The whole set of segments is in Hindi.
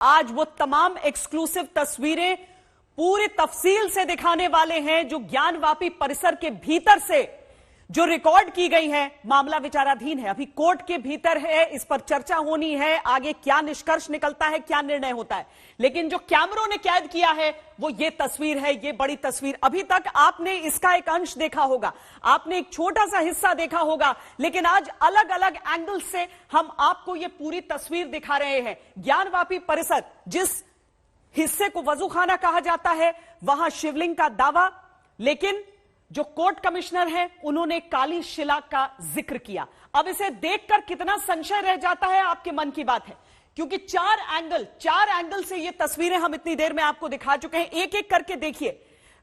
आज वो तमाम एक्सक्लूसिव तस्वीरें पूरी तफसील से दिखाने वाले हैं जो ज्ञानवापी परिसर के भीतर से जो रिकॉर्ड की गई है। मामला विचाराधीन है, अभी कोर्ट के भीतर है, इस पर चर्चा होनी है, आगे क्या निष्कर्ष निकलता है, क्या निर्णय होता है। लेकिन जो कैमरों ने कैद किया है वो ये तस्वीर है, ये बड़ी तस्वीर। अभी तक आपने इसका एक अंश देखा होगा, आपने एक छोटा सा हिस्सा देखा होगा, लेकिन आज अलग अलग एंगल से हम आपको ये पूरी तस्वीर दिखा रहे हैं। ज्ञानवापी परिसर, जिस हिस्से को वजूखाना कहा जाता है, वहां शिवलिंग का दावा, लेकिन जो कोर्ट कमिश्नर हैं उन्होंने काली शिला का जिक्र किया। अब इसे देखकर कितना संशय रह जाता है आपके मन की बात है, क्योंकि चार एंगल से ये तस्वीरें हम इतनी देर में आपको दिखा चुके हैं। एक एक करके देखिए।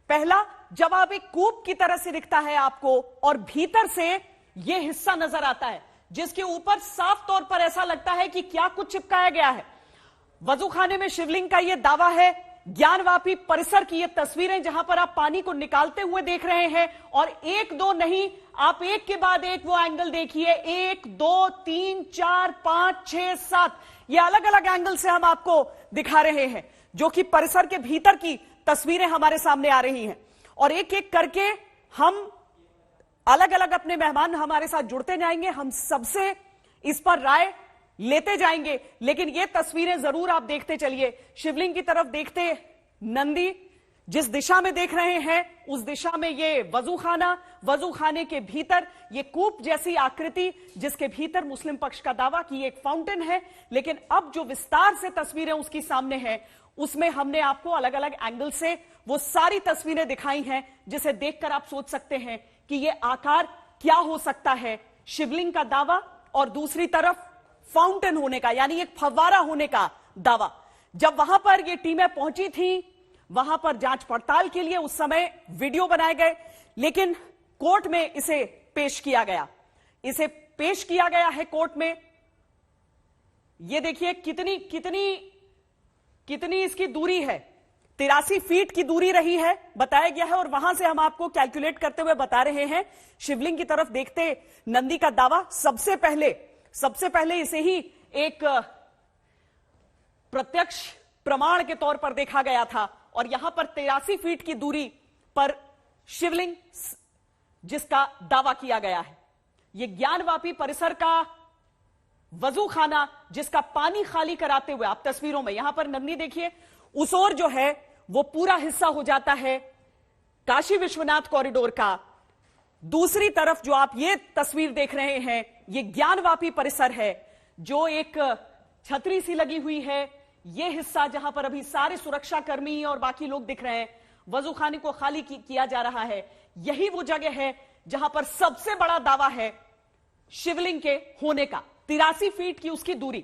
पहला, जब आप एक कूप की तरह से दिखता है आपको और भीतर से ये हिस्सा नजर आता है जिसके ऊपर साफ तौर पर ऐसा लगता है कि क्या कुछ चिपकाया गया है। वजूखाने में शिवलिंग का यह दावा है। ज्ञानवापी परिसर की ये तस्वीरें जहां पर आप पानी को निकालते हुए देख रहे हैं, और एक दो नहीं, आप एक के बाद एक वो एंगल देखिए, 1 2 3 4 5 6 7, ये अलग अलग एंगल से हम आपको दिखा रहे हैं जो कि परिसर के भीतर की तस्वीरें हमारे सामने आ रही हैं। और एक एक करके हम अलग अलग अपने मेहमान हमारे साथ जुड़ते जाएंगे, हम सबसे इस पर राय लेते जाएंगे। लेकिन ये तस्वीरें जरूर आप देखते चलिए। शिवलिंग की तरफ देखते, नंदी जिस दिशा में देख रहे हैं उस दिशा में ये वजूखाने के भीतर ये कूप जैसी आकृति जिसके भीतर मुस्लिम पक्ष का दावा कि एक फाउंटेन है। लेकिन अब जो विस्तार से तस्वीरें उसकी सामने है, उसमें हमने आपको अलग अलग एंगल से वो सारी तस्वीरें दिखाई हैं जिसे देखकर आप सोच सकते हैं कि ये आकार क्या हो सकता है। शिवलिंग का दावा और दूसरी तरफ फाउंटेन होने का, यानी एक फव्वारा होने का दावा। जब वहां पर ये टीमें पहुंची थी, वहां पर जांच पड़ताल के लिए उस समय वीडियो बनाए गए, लेकिन कोर्ट में इसे पेश किया गया। इसे पेश किया गया है कोर्ट में। ये देखिए कितनी कितनी कितनी इसकी दूरी है, 83 फीट की दूरी रही है बताया गया है। और वहां से हम आपको कैलकुलेट करते हुए बता रहे हैं। शिवलिंग की तरफ देखते नंदी का दावा, सबसे पहले इसे ही एक प्रत्यक्ष प्रमाण के तौर पर देखा गया था। और यहां पर 83 फीट की दूरी पर शिवलिंग जिसका दावा किया गया है, यह ज्ञानवापी परिसर का वजूखाना जिसका पानी खाली कराते हुए आप तस्वीरों में यहां पर नंदी देखिए, उस ओर जो है वो पूरा हिस्सा हो जाता है काशी विश्वनाथ कॉरिडोर का। दूसरी तरफ जो आप ये तस्वीर देख रहे हैं, ये ज्ञानवापी परिसर है जो एक छतरी सी लगी हुई है। ये हिस्सा जहां पर अभी सारे सुरक्षा कर्मी और बाकी लोग दिख रहे हैं, वजूखाने को खाली किया जा रहा है, यही वो जगह है जहां पर सबसे बड़ा दावा है शिवलिंग के होने का। 83 फीट की उसकी दूरी,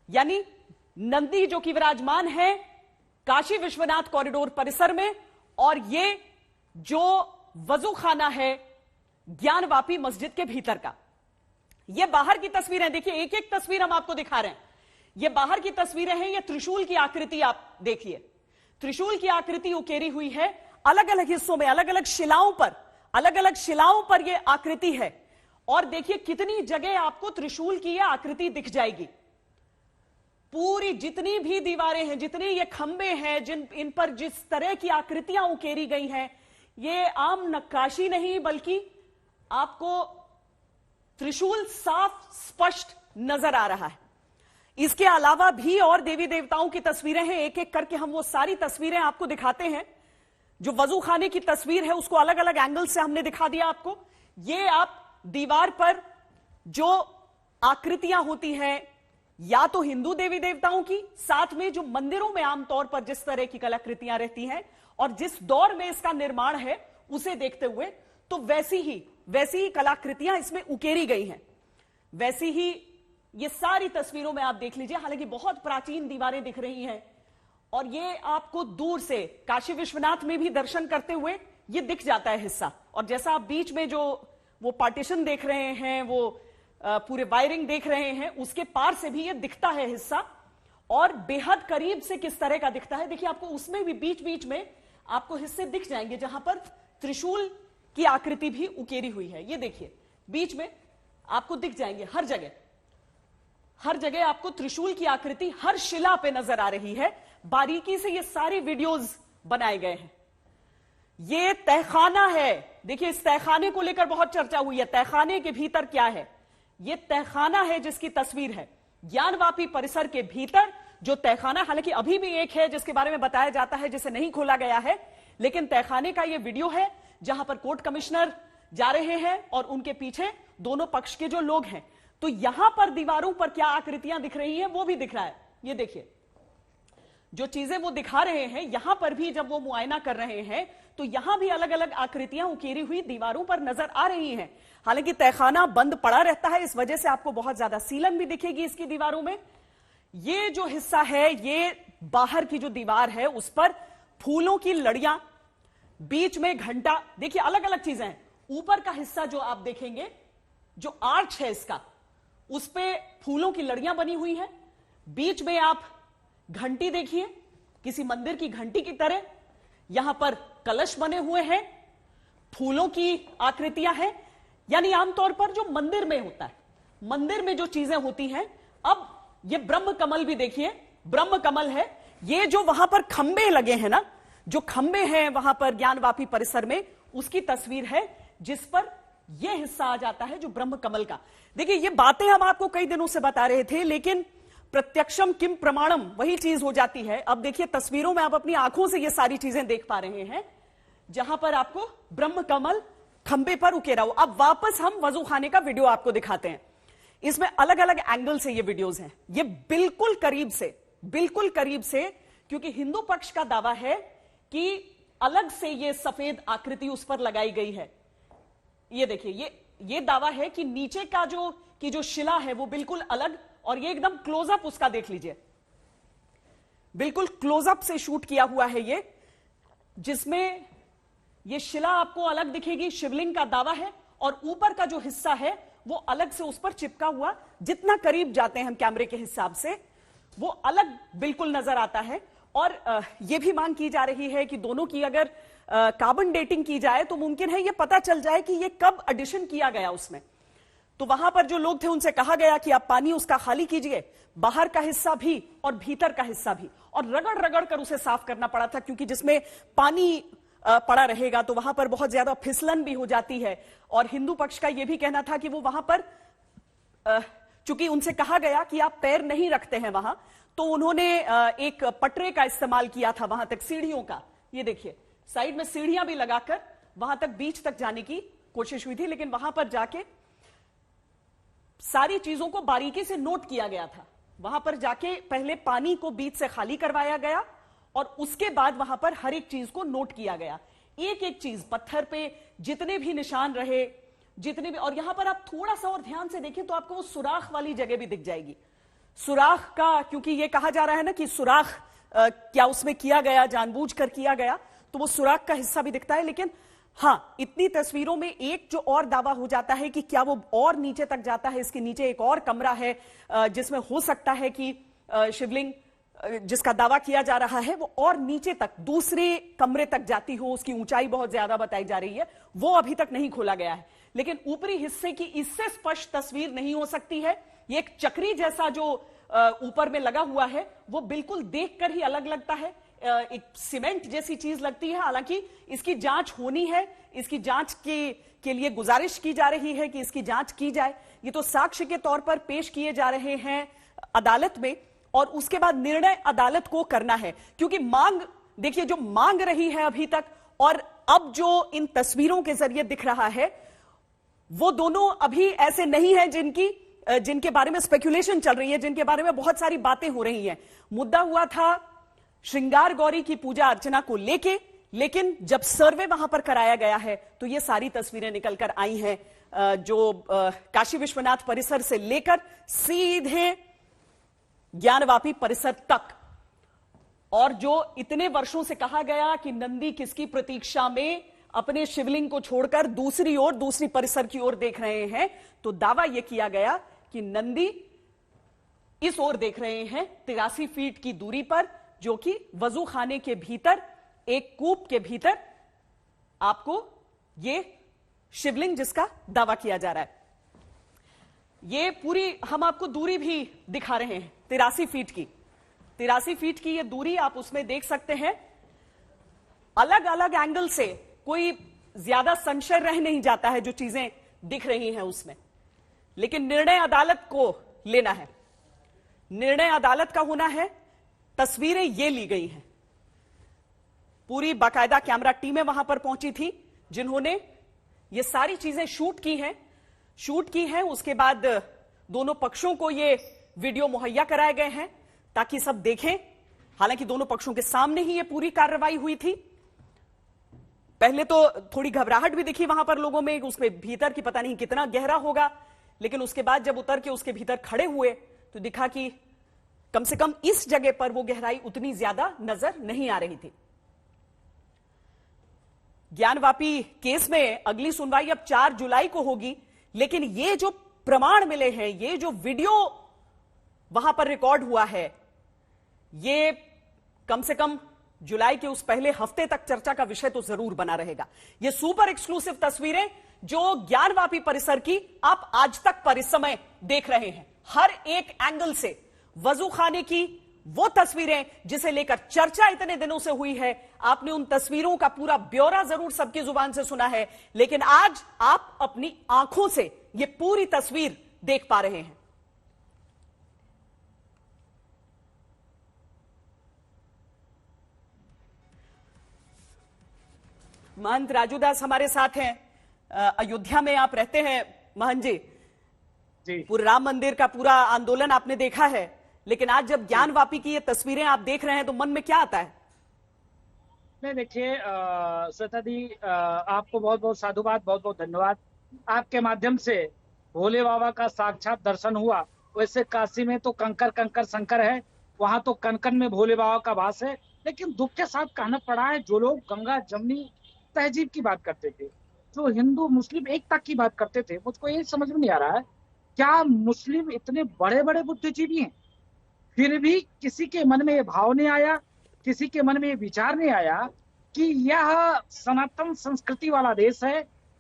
यानी नंदी जो कि विराजमान है काशी विश्वनाथ कॉरिडोर परिसर में, और ये जो वजूखाना है ज्ञानवापी मस्जिद के भीतर का। ये बाहर की तस्वीरें देखिए, एक एक तस्वीर हम आपको दिखा रहे हैं। ये बाहर की तस्वीरें हैं। ये त्रिशूल की आकृति आप देखिए, त्रिशूल की आकृति उकेरी हुई है अलग अलग हिस्सों में, अलग अलग शिलाओं पर यह आकृति है। और देखिए कितनी जगह आपको त्रिशूल की यह आकृति दिख जाएगी। पूरी जितनी भी दीवारें हैं, जितने ये खंबे हैं, इन पर जिस तरह की आकृतियां उकेरी गई हैं, ये आम नक्काशी नहीं बल्कि आपको त्रिशूल साफ स्पष्ट नजर आ रहा है। इसके अलावा भी और देवी देवताओं की तस्वीरें हैं। एक एक करके हम वो सारी तस्वीरें आपको दिखाते हैं। जो वजूखाने की तस्वीर है उसको अलग अलग एंगल से हमने दिखा दिया आपको। ये आप दीवार पर जो आकृतियां होती हैं, या तो हिंदू देवी देवताओं की, साथ में जो मंदिरों में आमतौर पर जिस तरह की कलाकृतियां रहती हैं और जिस दौर में इसका निर्माण है उसे देखते हुए, तो वैसी ही कलाकृतियां इसमें उकेरी गई हैं। वैसी ही ये सारी तस्वीरों में आप देख लीजिए। हालांकि बहुत प्राचीन दीवारें दिख रही हैं, और ये आपको दूर से काशी विश्वनाथ में भी दर्शन करते हुए ये दिख जाता है हिस्सा। और जैसा आप बीच में जो वो पार्टीशन देख रहे हैं, वो पूरे वायरिंग देख रहे हैं, उसके पार से भी ये दिखता है हिस्सा। और बेहद करीब से किस तरह का दिखता है देखिए, आपको उसमें भी बीच बीच में आपको हिस्से दिख जाएंगे जहां पर त्रिशूल की आकृति भी उकेरी हुई है। ये देखिए बीच में आपको दिख जाएंगे, हर जगह आपको त्रिशूल की आकृति हर शिला पे नजर आ रही है। बारीकी से ये सारे वीडियोस बनाए गए हैं। ये तहखाना है, देखिए इस तहखाने को लेकर बहुत चर्चा हुई है। तहखाने के भीतर क्या है? ये तहखाना है जिसकी तस्वीर है। ज्ञानवापी परिसर के भीतर जो तहखाना, हालांकि अभी भी एक है जिसके बारे में बताया जाता है जिसे नहीं खोला गया है, लेकिन तहखाने का ये वीडियो है जहां पर कोर्ट कमिश्नर जा रहे हैं और उनके पीछे दोनों पक्ष के जो लोग हैं। तो यहां पर दीवारों पर क्या आकृतियां दिख रही हैं वो भी दिख रहा है। ये देखिए जो चीजें वो दिखा रहे हैं, यहां पर भी जब वो मुआयना कर रहे हैं तो यहां भी अलग अलग आकृतियां उकेरी हुई दीवारों पर नजर आ रही हैं। हालांकि तहखाना बंद पड़ा रहता है, इस वजह से आपको बहुत ज्यादा सीलन भी दिखेगी इसकी दीवारों में। ये जो हिस्सा है, ये बाहर की जो दीवार है उस पर फूलों की लड़ियां, बीच में घंटा, देखिए अलग अलग चीजें हैं। ऊपर का हिस्सा जो आप देखेंगे, जो आर्च है इसका, उस पे फूलों की लड़ियां बनी हुई हैं। बीच में आप घंटी देखिए, किसी मंदिर की घंटी की तरह। यहां पर कलश बने हुए हैं, फूलों की आकृतियां हैं, यानी आमतौर पर जो मंदिर में होता है, मंदिर में जो चीजें होती हैं। अब ये ब्रह्म कमल भी देखिए, ब्रह्म कमल है। ये जो वहां पर खंबे लगे हैं ना, जो खंबे हैं वहां पर ज्ञानवापी परिसर में, उसकी तस्वीर है जिस पर यह हिस्सा आ जाता है जो ब्रह्म कमल का। देखिए ये बातें हम आपको कई दिनों से बता रहे थे, लेकिन प्रत्यक्षम किम प्रमाणम वही चीज हो जाती है। अब देखिए तस्वीरों में आप अपनी आंखों से ये सारी चीजें देख पा रहे हैं, जहां पर आपको ब्रह्म कमल खंबे पर उकेरा हो। अब वापस हम वजू खाने का वीडियो आपको दिखाते हैं। इसमें अलग अलग एंगल से ये वीडियोस हैं, ये बिल्कुल करीब से, क्योंकि हिंदू पक्ष का दावा है कि अलग से ये सफेद आकृति उस पर लगाई गई है। ये देखिए, ये दावा है कि नीचे का जो शिला है वो बिल्कुल अलग, और ये एकदम क्लोजअप उसका देख लीजिए, बिल्कुल क्लोजअप से शूट किया हुआ है ये, जिसमें ये शिला आपको अलग दिखेगी, शिवलिंग का दावा है, और ऊपर का जो हिस्सा है वो अलग से उस पर चिपका हुआ। जितना करीब जाते हैं हम कैमरे के हिसाब से, वो अलग बिल्कुल नजर आता है। और यह भी मांग की जा रही है कि दोनों की अगर कार्बन डेटिंग की जाए तो मुमकिन है ये पता चल जाए कि ये कब एडिशन किया गया उसमें। तो वहां पर जो लोग थे उनसे कहा गया कि आप पानी उसका खाली कीजिए, बाहर का हिस्सा भी और भीतर का हिस्सा भी, और रगड़ रगड़ कर उसे साफ करना पड़ा था, क्योंकि जिसमें पानी पड़ा रहेगा तो वहां पर बहुत ज्यादा फिसलन भी हो जाती है। और हिंदू पक्ष का यह भी कहना था कि वो वहां पर, चूंकि उनसे कहा गया कि आप पैर नहीं रखते हैं वहां, तो उन्होंने एक पटरे का इस्तेमाल किया था वहां तक, सीढ़ियों का। ये देखिए साइड में सीढ़ियां भी लगाकर वहां तक, बीच तक जाने की कोशिश हुई थी, लेकिन वहां पर जाके सारी चीजों को बारीकी से नोट किया गया था। वहां पर जाके पहले पानी को बीच से खाली करवाया गया और उसके बाद वहां पर हर एक चीज को नोट किया गया, एक एक चीज, पत्थर पे जितने भी निशान रहे, जितने भी। और यहां पर आप थोड़ा सा और ध्यान से देखें तो आपको वो सुराख वाली जगह भी दिख जाएगी। सुराख का, क्योंकि ये कहा जा रहा है ना कि सुराख क्या उसमें किया गया, जानबूझकर किया गया, तो वो सुराख का हिस्सा भी दिखता है। लेकिन हां, इतनी तस्वीरों में एक जो और दावा हो जाता है कि क्या वो और नीचे तक जाता है, इसके नीचे एक और कमरा है जिसमें हो सकता है कि शिवलिंग जिसका दावा किया जा रहा है वो और नीचे तक, दूसरे कमरे तक जाती हो, उसकी ऊंचाई बहुत ज्यादा बताई जा रही है, वो अभी तक नहीं खोला गया है। लेकिन ऊपरी हिस्से की इससे स्पष्ट तस्वीर नहीं हो सकती है। ये एक चक्री जैसा जो ऊपर में लगा हुआ है वो बिल्कुल देखकर ही अलग लगता है, एक सीमेंट जैसी चीज लगती है। हालांकि इसकी जांच होनी है, इसकी जांच के लिए गुजारिश की जा रही है कि इसकी जांच की जाए। ये तो साक्ष्य के तौर पर पेश किए जा रहे हैं अदालत में, और उसके बाद निर्णय अदालत को करना है। क्योंकि मांग, देखिए जो मांग रही है अभी तक और अब जो इन तस्वीरों के जरिए दिख रहा है, वो दोनों अभी ऐसे नहीं है जिनके बारे में स्पेकुलेशन चल रही है, जिनके बारे में बहुत सारी बातें हो रही हैं। मुद्दा हुआ था श्रृंगार गौरी की पूजा अर्चना को लेके, लेकिन जब सर्वे वहां पर कराया गया है तो ये सारी तस्वीरें निकलकर आई हैं जो काशी विश्वनाथ परिसर से लेकर सीधे ज्ञानवापी परिसर तक। और जो इतने वर्षों से कहा गया कि नंदी किसकी प्रतीक्षा में अपने शिवलिंग को छोड़कर दूसरी ओर, दूसरी परिसर की ओर देख रहे हैं, तो दावा यह किया गया कि नंदी इस ओर देख रहे हैं 83 फीट की दूरी पर, जो कि वजू खाने के भीतर, एक कूप के भीतर आपको ये शिवलिंग जिसका दावा किया जा रहा है। ये पूरी हम आपको दूरी भी दिखा रहे हैं, 83 फीट की। 83 फीट की ये दूरी आप उसमें देख सकते हैं। अलग अलग एंगल से कोई ज्यादा संशय रह नहीं जाता है जो चीजें दिख रही हैं उसमें, लेकिन निर्णय अदालत को लेना है, निर्णय अदालत का होना है। तस्वीरें ये ली गई हैं, पूरी बाकायदा कैमरा टीमें वहां पर पहुंची थी जिन्होंने ये सारी चीजें शूट की हैं। उसके बाद दोनों पक्षों को ये वीडियो मुहैया कराए गए हैं ताकि सब देखें। हालांकि दोनों पक्षों के सामने ही ये पूरी कार्रवाई हुई थी। पहले तो थोड़ी घबराहट भी दिखी वहां पर लोगों में, उसके भीतर की पता नहीं कितना गहरा होगा, लेकिन उसके बाद जब उतर के उसके भीतर खड़े हुए तो दिखा कि कम से कम इस जगह पर वो गहराई उतनी ज्यादा नजर नहीं आ रही थी। ज्ञानवापी केस में अगली सुनवाई अब 4 जुलाई को होगी, लेकिन ये जो प्रमाण मिले हैं, ये जो वीडियो वहां पर रिकॉर्ड हुआ है, ये कम से कम जुलाई के उस पहले हफ्ते तक चर्चा का विषय तो जरूर बना रहेगा। ये सुपर एक्सक्लूसिव तस्वीरें जो ज्ञानवापी परिसर की आप आज तक पर इस समय देख रहे हैं, हर एक एंगल से वजू खाने की वो तस्वीरें जिसे लेकर चर्चा इतने दिनों से हुई है। आपने उन तस्वीरों का पूरा ब्यौरा जरूर सबकी जुबान से सुना है, लेकिन आज आप अपनी आंखों से ये पूरी तस्वीर देख पा रहे हैं। महंत राजूदास हमारे साथ हैं। अयोध्या में आप रहते हैं महंत जी, पूरे राम मंदिर का पूरा आंदोलन आपने देखा है, लेकिन आज जब ज्ञानवापी की ये तस्वीरें आप देख रहे हैं तो मन में क्या आता है? नहीं, देखिए श्वेता दी, आपको बहुत बहुत साधुवाद, बहुत बहुत धन्यवाद। आपके माध्यम से भोले बाबा का साक्षात दर्शन हुआ। वैसे काशी में तो कंकर कंकर शंकर है, वहां तो कनकन में भोले बाबा का वास है, लेकिन दुख के साथ कहना पड़ा है जो लोग गंगा जमनी तहजीब की बात करते थे, जो हिंदू मुस्लिम एकता की बात करते थे, मुझको ये समझ में नहीं आ रहा है क्या मुस्लिम इतने बड़े बड़े बुद्धिजीवी हैं, फिर भी किसी के मन में ये भाव नहीं आया, किसी के मन में ये विचार नहीं आया कि यह सनातन संस्कृति वाला देश है।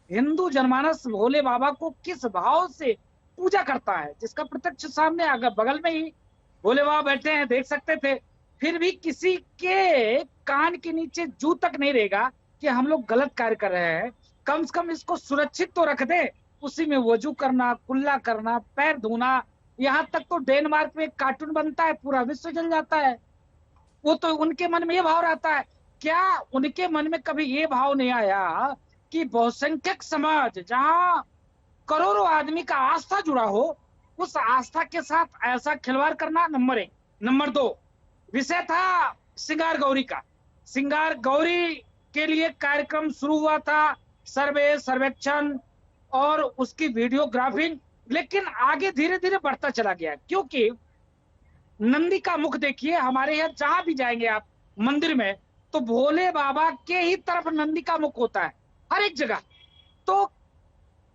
हिंदू जनमानस भोले बाबा को किस भाव से पूजा करता है, जिसका प्रत्यक्ष सामने अगर बगल में ही भोले बाबा बैठे हैं, देख सकते थे। फिर भी किसी के कान के नीचे जू तक नहीं रहेगा कि हम लोग गलत कार्य कर रहे हैं। कम से कम इसको सुरक्षित तो रख दे। उसी में वजू करना, कुल्ला करना, पैर धोना, यहाँ तक तो डेनमार्क में एक कार्टून बनता है, पूरा विश्व जल जाता है। वो तो उनके मन में ये भाव रहता है। क्या उनके मन में कभी ये भाव नहीं आया कि बहुसंख्यक समाज जहां करोड़ों आदमी का आस्था जुड़ा हो, उस आस्था के साथ ऐसा खिलवाड़ करना? नंबर 1। नंबर 2, विषय था श्रृंगार गौरी का। श्रृंगार गौरी के लिए कार्यक्रम शुरू हुआ था, सर्वे, सर्वेक्षण और उसकी वीडियोग्राफिंग, लेकिन आगे धीरे धीरे बढ़ता चला गया। क्योंकि नंदी का मुख देखिए, हमारे यहाँ जहां भी जाएंगे आप मंदिर में तो भोले बाबा के ही तरफ नंदी का मुख होता है हर एक जगह। तो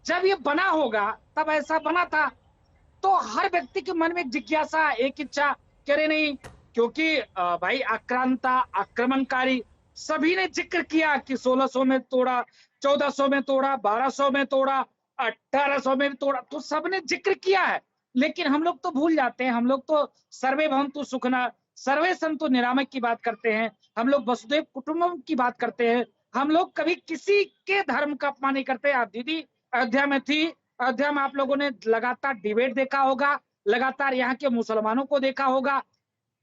जब ये बना होगा, तब ऐसा बना था, तो हर व्यक्ति के मन में एक जिज्ञासा, एक इच्छा, करे नहीं, क्योंकि भाई आक्रांता, आक्रमणकारी सभी ने जिक्र किया कि 1600 में तोड़ा, 1400 में तोड़ा, 1200 में तोड़ा, 1800 में तोड़ा, तो सबने जिक्र किया है। लेकिन हम लोग तो भूल जाते हैं, हम लोग तो सर्वे भवन्तु सुखिनः, सर्वे सन्तु निरामय की बात करते हैं, हम लोग वसुधैव कुटुंबकम की बात करते हैं, हम लोग कभी किसी के धर्म का अपमान नहीं करते। आप दीदी अयोध्या में थी, अयोध्या में आप लोगों ने लगातार डिबेट देखा होगा, लगातार यहाँ के मुसलमानों को देखा होगा।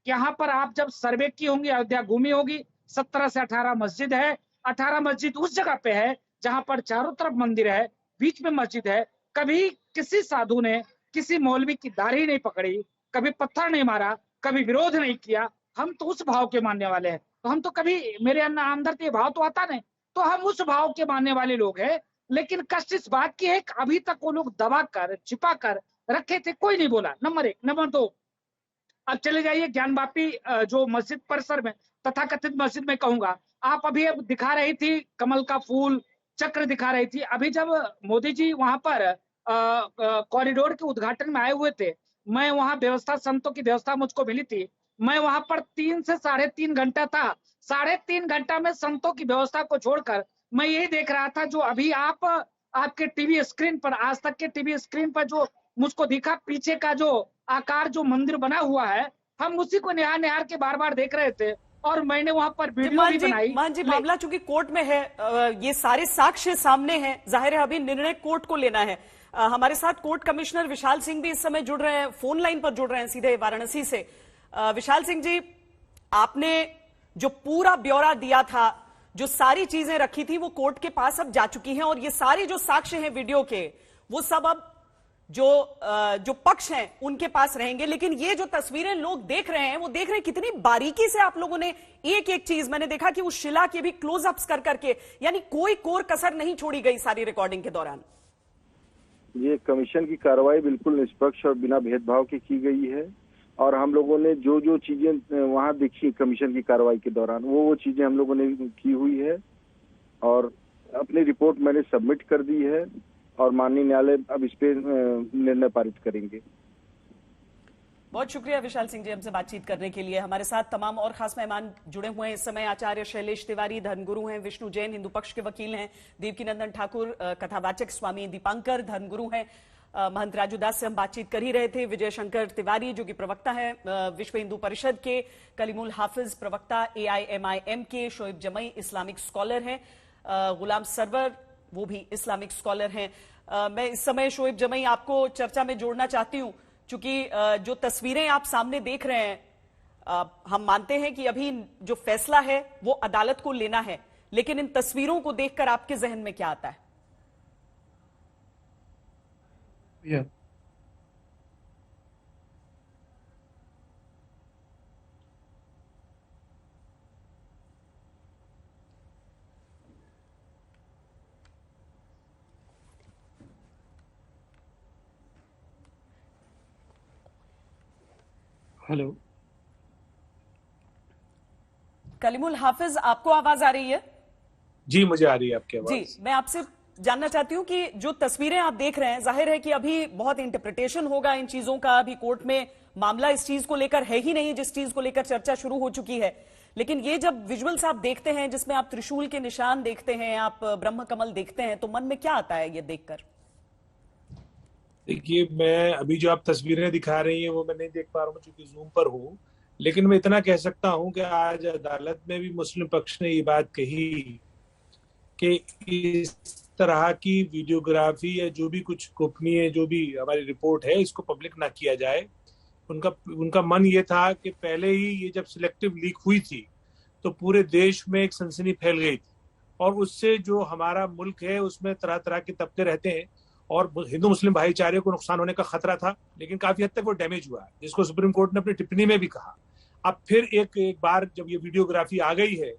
यहाँ पर आप जब सर्वे की होंगी, अयोध्या घूमी होगी, 17 से 18 मस्जिद है। 18 मस्जिद उस जगह पे है जहां पर चारों तरफ मंदिर है, बीच में मस्जिद है। कभी किसी साधु ने किसी मौलवी की दाढ़ी नहीं पकड़ी, कभी पत्थर नहीं मारा, कभी विरोध नहीं किया। हम तो उस भाव के मानने वाले हैं, तो हम तो कभी, मेरे अंदर ये भाव तो आता नहीं, तो हम उस भाव के मानने वाले लोग हैं। लेकिन कष्ट इस बात की है कि अभी तक वो लोग दबा कर, छिपा कर रखे थे, कोई नहीं बोला। नंबर 1। नंबर 2, अब चले जाइए ज्ञानवापी जो मस्जिद परिसर में, तथाकथित मस्जिद में कहूंगा, आप अभी अब दिखा रही थी कमल का फूल, चक्र दिखा रही थी। अभी जब मोदी जी वहां पर कॉरिडोर के उद्घाटन में आए हुए थे, मैं वहां व्यवस्था, संतों की व्यवस्था मुझको मिली थी, मैं वहां पर 3 से 3.5 घंटा था। 3.5 घंटा में संतों की व्यवस्था को छोड़कर मैं यही देख रहा था जो अभी आप आपके टीवी स्क्रीन पर, आज तक के टीवी स्क्रीन पर जो मुझको दिखा पीछे का जो आकार जो मंदिर बना हुआ है, हम उसी को निहार निहार के बार बार देख रहे थे और मैंने वहां पर वीडियो भी बनाई। मान जी मामला चूंकि कोर्ट में है, ये सारे साक्ष्य सामने हैं, जाहिर है अभी निर्णय कोर्ट को लेना है। हमारे साथ कोर्ट कमिश्नर विशाल सिंह भी इस समय जुड़ रहे हैं, फोन लाइन पर जुड़ रहे हैं सीधे वाराणसी से। विशाल सिंह जी, आपने जो पूरा ब्यौरा दिया था, जो सारी चीजें रखी थी, वो कोर्ट के पास अब जा चुकी हैं और ये सारे जो साक्ष्य हैं वीडियो के, वो सब अब जो पक्ष हैं उनके पास रहेंगे। लेकिन ये जो तस्वीरें लोग देख रहे हैं, वो देख रहे हैं कितनी बारीकी से आप लोगों ने एक एक चीज, मैंने देखा कि उस शिला के भी क्लोजअप्स कर करके, यानी कोई कोर कसर नहीं छोड़ी गई सारी रिकॉर्डिंग के दौरान। ये कमीशन की कार्रवाई बिल्कुल निष्पक्ष और बिना भेदभाव की गई है और हम लोगों ने जो जो चीजें वहां देखी कमीशन की कार्रवाई के दौरान, वो चीजें हम लोगों ने की हुई है और अपनी रिपोर्ट मैंने सबमिट कर दी है और माननीय न्यायालय अब इस पे निर्णय पारित करेंगे। बहुत शुक्रिया विशाल सिंह जी हमसे बातचीत करने के लिए। हमारे साथ तमाम और खास मेहमान जुड़े हुए हैं इस समय। आचार्य शैलेश तिवारी धर्मगुरु हैं, विष्णु जैन हिंदू पक्ष के वकील हैं, देवकीनंदन ठाकुर कथावाचक, स्वामी दीपांकर धर्मगुरु हैं, महंत राजू दास से हम बातचीत कर ही रहे थे, विजय शंकर तिवारी जो कि प्रवक्ता है विश्व हिंदू परिषद के, कलीमुल हाफिज प्रवक्ता AIMIM के, शोएब जमई इस्लामिक स्कॉलर हैं, गुलाम सरवर वो भी इस्लामिक स्कॉलर हैं। मैं इस समय शोएब जमई आपको चर्चा में जोड़ना चाहती हूं, क्योंकि जो तस्वीरें आप सामने देख रहे हैं, हम मानते हैं कि अभी जो फैसला है वो अदालत को लेना है, लेकिन इन तस्वीरों को देखकर आपके जहन में क्या आता है? हेलो, कलीमुल हाफिज, आपको आवाज आ रही है? जी मुझे आ रही है आपकी आवाज। जी, मैं आपसे जानना चाहती हूं कि जो तस्वीरें आप देख रहे हैं, जाहिर है कि अभी बहुत इंटरप्रिटेशन होगा इन चीजों का, अभी कोर्ट में मामला इस चीज को लेकर है ही नहीं जिस चीज को लेकर चर्चा शुरू हो चुकी है। लेकिन ये जब विजुअल्स आप देखते हैं जिसमें आप त्रिशूल के निशान देखते हैं, आप ब्रह्म कमल देखते हैं, तो मन में क्या आता है ये देखकर? देखिए, मैं अभी जो आप तस्वीरें दिखा रही हैं वो मैं नहीं देख पा रहा हूँ क्योंकि जूम पर हूँ, लेकिन मैं इतना कह सकता हूँ कि आज अदालत में भी मुस्लिम पक्ष ने ये बात कही कि इस तरह की वीडियोग्राफी या जो भी कुछ गोपनीय जो भी हमारी रिपोर्ट है इसको पब्लिक ना किया जाए। उनका मन ये था कि पहले ही ये जब सिलेक्टिव लीक हुई थी तो पूरे देश में एक सनसनी फैल गई थी और उससे जो हमारा मुल्क है उसमें तरह तरह के तबके रहते हैं और हिंदू मुस्लिम भाईचारे को नुकसान होने का खतरा था, लेकिन काफी हद तक वो डैमेज हुआ है, जिसको सुप्रीम कोर्ट ने अपनी टिप्पणी में भी कहा। अब फिर एक बार जब ये वीडियोग्राफी आ गई है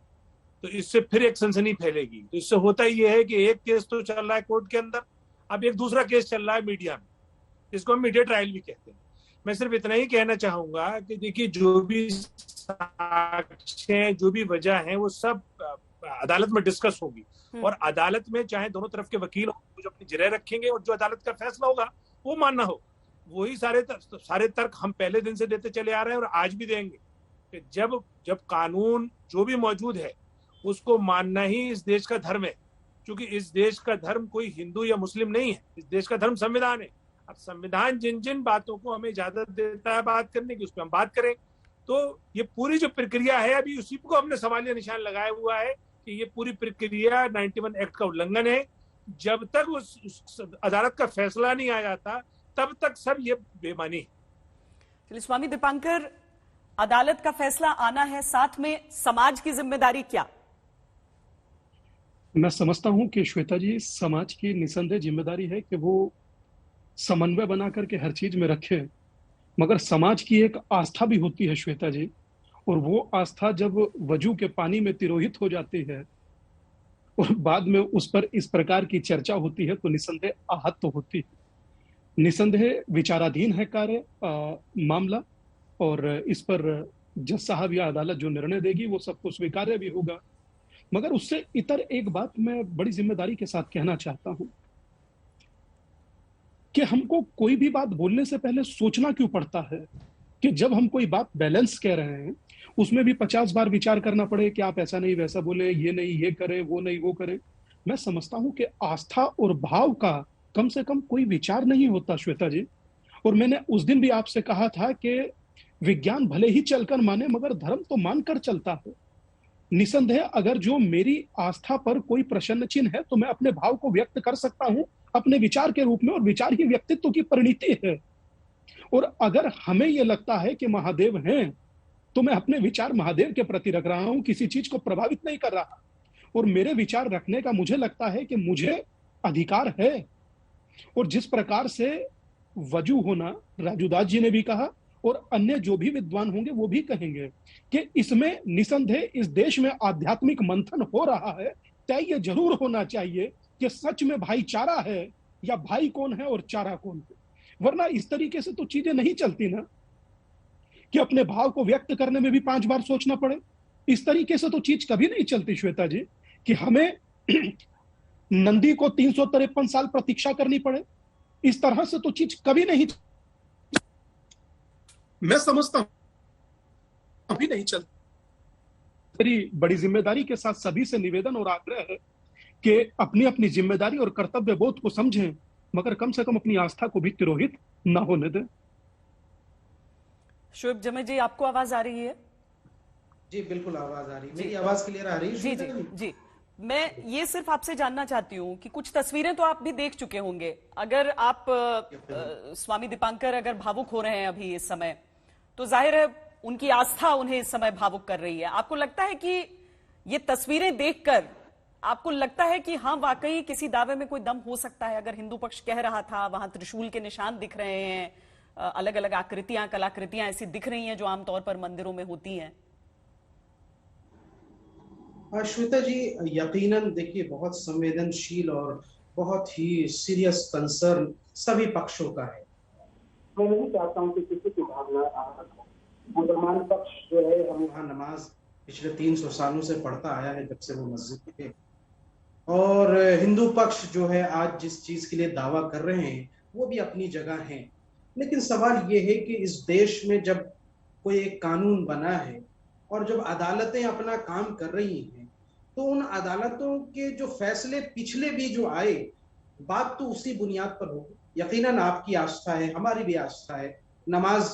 तो इससे फिर एक सनसनी फैलेगी। तो इससे होता ये है कि एक केस तो चल रहा है कोर्ट के अंदर, अब एक दूसरा केस चल रहा है मीडिया में, जिसको हम मीडिया ट्रायल भी कहते हैं। मैं सिर्फ इतना ही कहना चाहूंगा कि देखिए, जो भी साक्ष्य जो भी वजह है वो सब अदालत में डिस्कस होगी और अदालत में चाहे दोनों तरफ के वकील जो अपनी जिरह रखेंगे और जो अदालत का फैसला होगा वो मानना हो। वही सारे तर्क हम पहले दिन से देते चले आ रहे हैं और आज भी देंगे कि जब कानून जो भी मौजूद है उसको मानना ही इस देश का धर्म है, क्योंकि इस देश का धर्म कोई हिंदू या मुस्लिम नहीं है, इस देश का धर्म संविधान है। अब संविधान जिन जिन बातों को हमें इजाजत देता है बात करने की, उस पर हम बात करें। तो ये पूरी जो प्रक्रिया है, अभी उसी को हमने सवालिया निशान लगाया हुआ है कि ये पूरी प्रक्रिया 91 एक्ट का उल्लंघन है। जब तक उस अदालत का फैसला नहीं आ जाता तब तक सब ये बेमानी है। चलिए स्वामी दीपांकर, अदालत का फैसला आना है, साथ में समाज की जिम्मेदारी क्या? मैं समझता हूं कि श्वेता जी, समाज की निसंदेह जिम्मेदारी है कि वो समन्वय बना करके हर चीज में रखे, मगर समाज की एक आस्था भी होती है श्वेता जी, और वो आस्था जब वजू के पानी में तिरोहित हो जाती है और बाद में उस पर इस प्रकार की चर्चा होती है तो निसंदेह आहत तो होती है। निसंदेह विचाराधीन है कार्य मामला, और इस पर जज साहब या अदालत जो निर्णय देगी वो सबको स्वीकार्य भी होगा। मगर उससे इतर एक बात मैं बड़ी जिम्मेदारी के साथ कहना चाहता हूं कि हमको कोई भी बात बोलने से पहले सोचना क्यों पड़ता है कि जब हम कोई बात बैलेंस कह रहे हैं उसमें भी 50 बार विचार करना पड़े कि आप ऐसा नहीं वैसा बोले, ये नहीं ये करे, वो नहीं वो करे। मैं समझता हूं कि आस्था और भाव का कम से कम कोई विचार नहीं होता श्वेता जी, और मैंने उस दिन भी आपसे कहा था कि विज्ञान भले ही चलकर माने मगर धर्म तो मानकर चलता है। निसंदेह अगर जो मेरी आस्था पर कोई प्रश्न चिन्ह है तो मैं अपने भाव को व्यक्त कर सकता हूं अपने विचार के रूप में, और विचार ही व्यक्तित्व की परिणति है। और अगर हमें यह लगता है कि महादेव हैं तो मैं अपने विचार महादेव के प्रति रख रहा हूं, किसी चीज को प्रभावित नहीं कर रहा। और मेरे विचार रखने का मुझे लगता है कि मुझे अधिकार है। और जिस प्रकार से वजू होना, राजूदास जी ने भी कहा और अन्य जो भी विद्वान होंगे वो भी कहेंगे कि इसमें निसंदेह इस देश में आध्यात्मिक मंथन हो रहा है। तय ये जरूर होना चाहिए कि सच में भाईचारा है या भाई कौन है और चारा कौन है, वरना इस तरीके से तो चीजें नहीं चलती ना, कि अपने भाव को व्यक्त करने में भी 5 बार सोचना पड़े। इस तरीके से तो चीज कभी नहीं चलती श्वेता जी, कि हमें नंदी को 353 साल प्रतीक्षा करनी पड़े। इस तरह से तो चीज कभी नहीं, मैं समझता हूं कभी नहीं चलती। मेरी बड़ी जिम्मेदारी के साथ सभी से निवेदन और आग्रह है कि अपनी अपनी जिम्मेदारी और कर्तव्य बोध को समझें, मगर कम से कम अपनी आस्था को भी तिरोहित ना होने दें। शोएब जमे जी, आपको आवाज आ रही है? जी बिल्कुल आवाज आ रही है। मेरी आवाज क्लियर आ रही है? जी जी जी। मैं ये सिर्फ आपसे जानना चाहती हूँ कि कुछ तस्वीरें तो आप भी देख चुके होंगे। अगर आप स्वामी दीपांकर अगर भावुक हो रहे हैं अभी इस समय, तो जाहिर है उनकी आस्था उन्हें इस समय भावुक कर रही है। आपको लगता है कि ये तस्वीरें देखकर आपको लगता है कि हाँ वाकई किसी दावे में कोई दम हो सकता है? अगर हिंदू पक्ष कह रहा था वहां त्रिशूल के निशान दिख रहे हैं, अलग अलग आकृतियां, कलाकृतियां ऐसी दिख रही हैं जो आमतौर पर मंदिरों में होती हैं। श्वेता जी, यकीनन देखिए बहुत संवेदनशील और बहुत ही सीरियस कंसर्न सभी पक्षों का है। मैं नहीं चाहता हूँ कि किसी की भावना आहत हो। मुसलमान पक्ष जो है, हम वहाँ नमाज पिछले 300 सालों से पढ़ता आया है जब से वो मस्जिद है, और हिंदू पक्ष जो है आज जिस चीज के लिए दावा कर रहे हैं वो भी अपनी जगह है। लेकिन सवाल ये है कि इस देश में जब कोई एक कानून बना है और जब अदालतें अपना काम कर रही हैं, तो उन अदालतों के जो फैसले पिछले भी जो आए, बात तो उसी बुनियाद पर होगी। यकीनन आपकी आस्था है, हमारी भी आस्था है, नमाज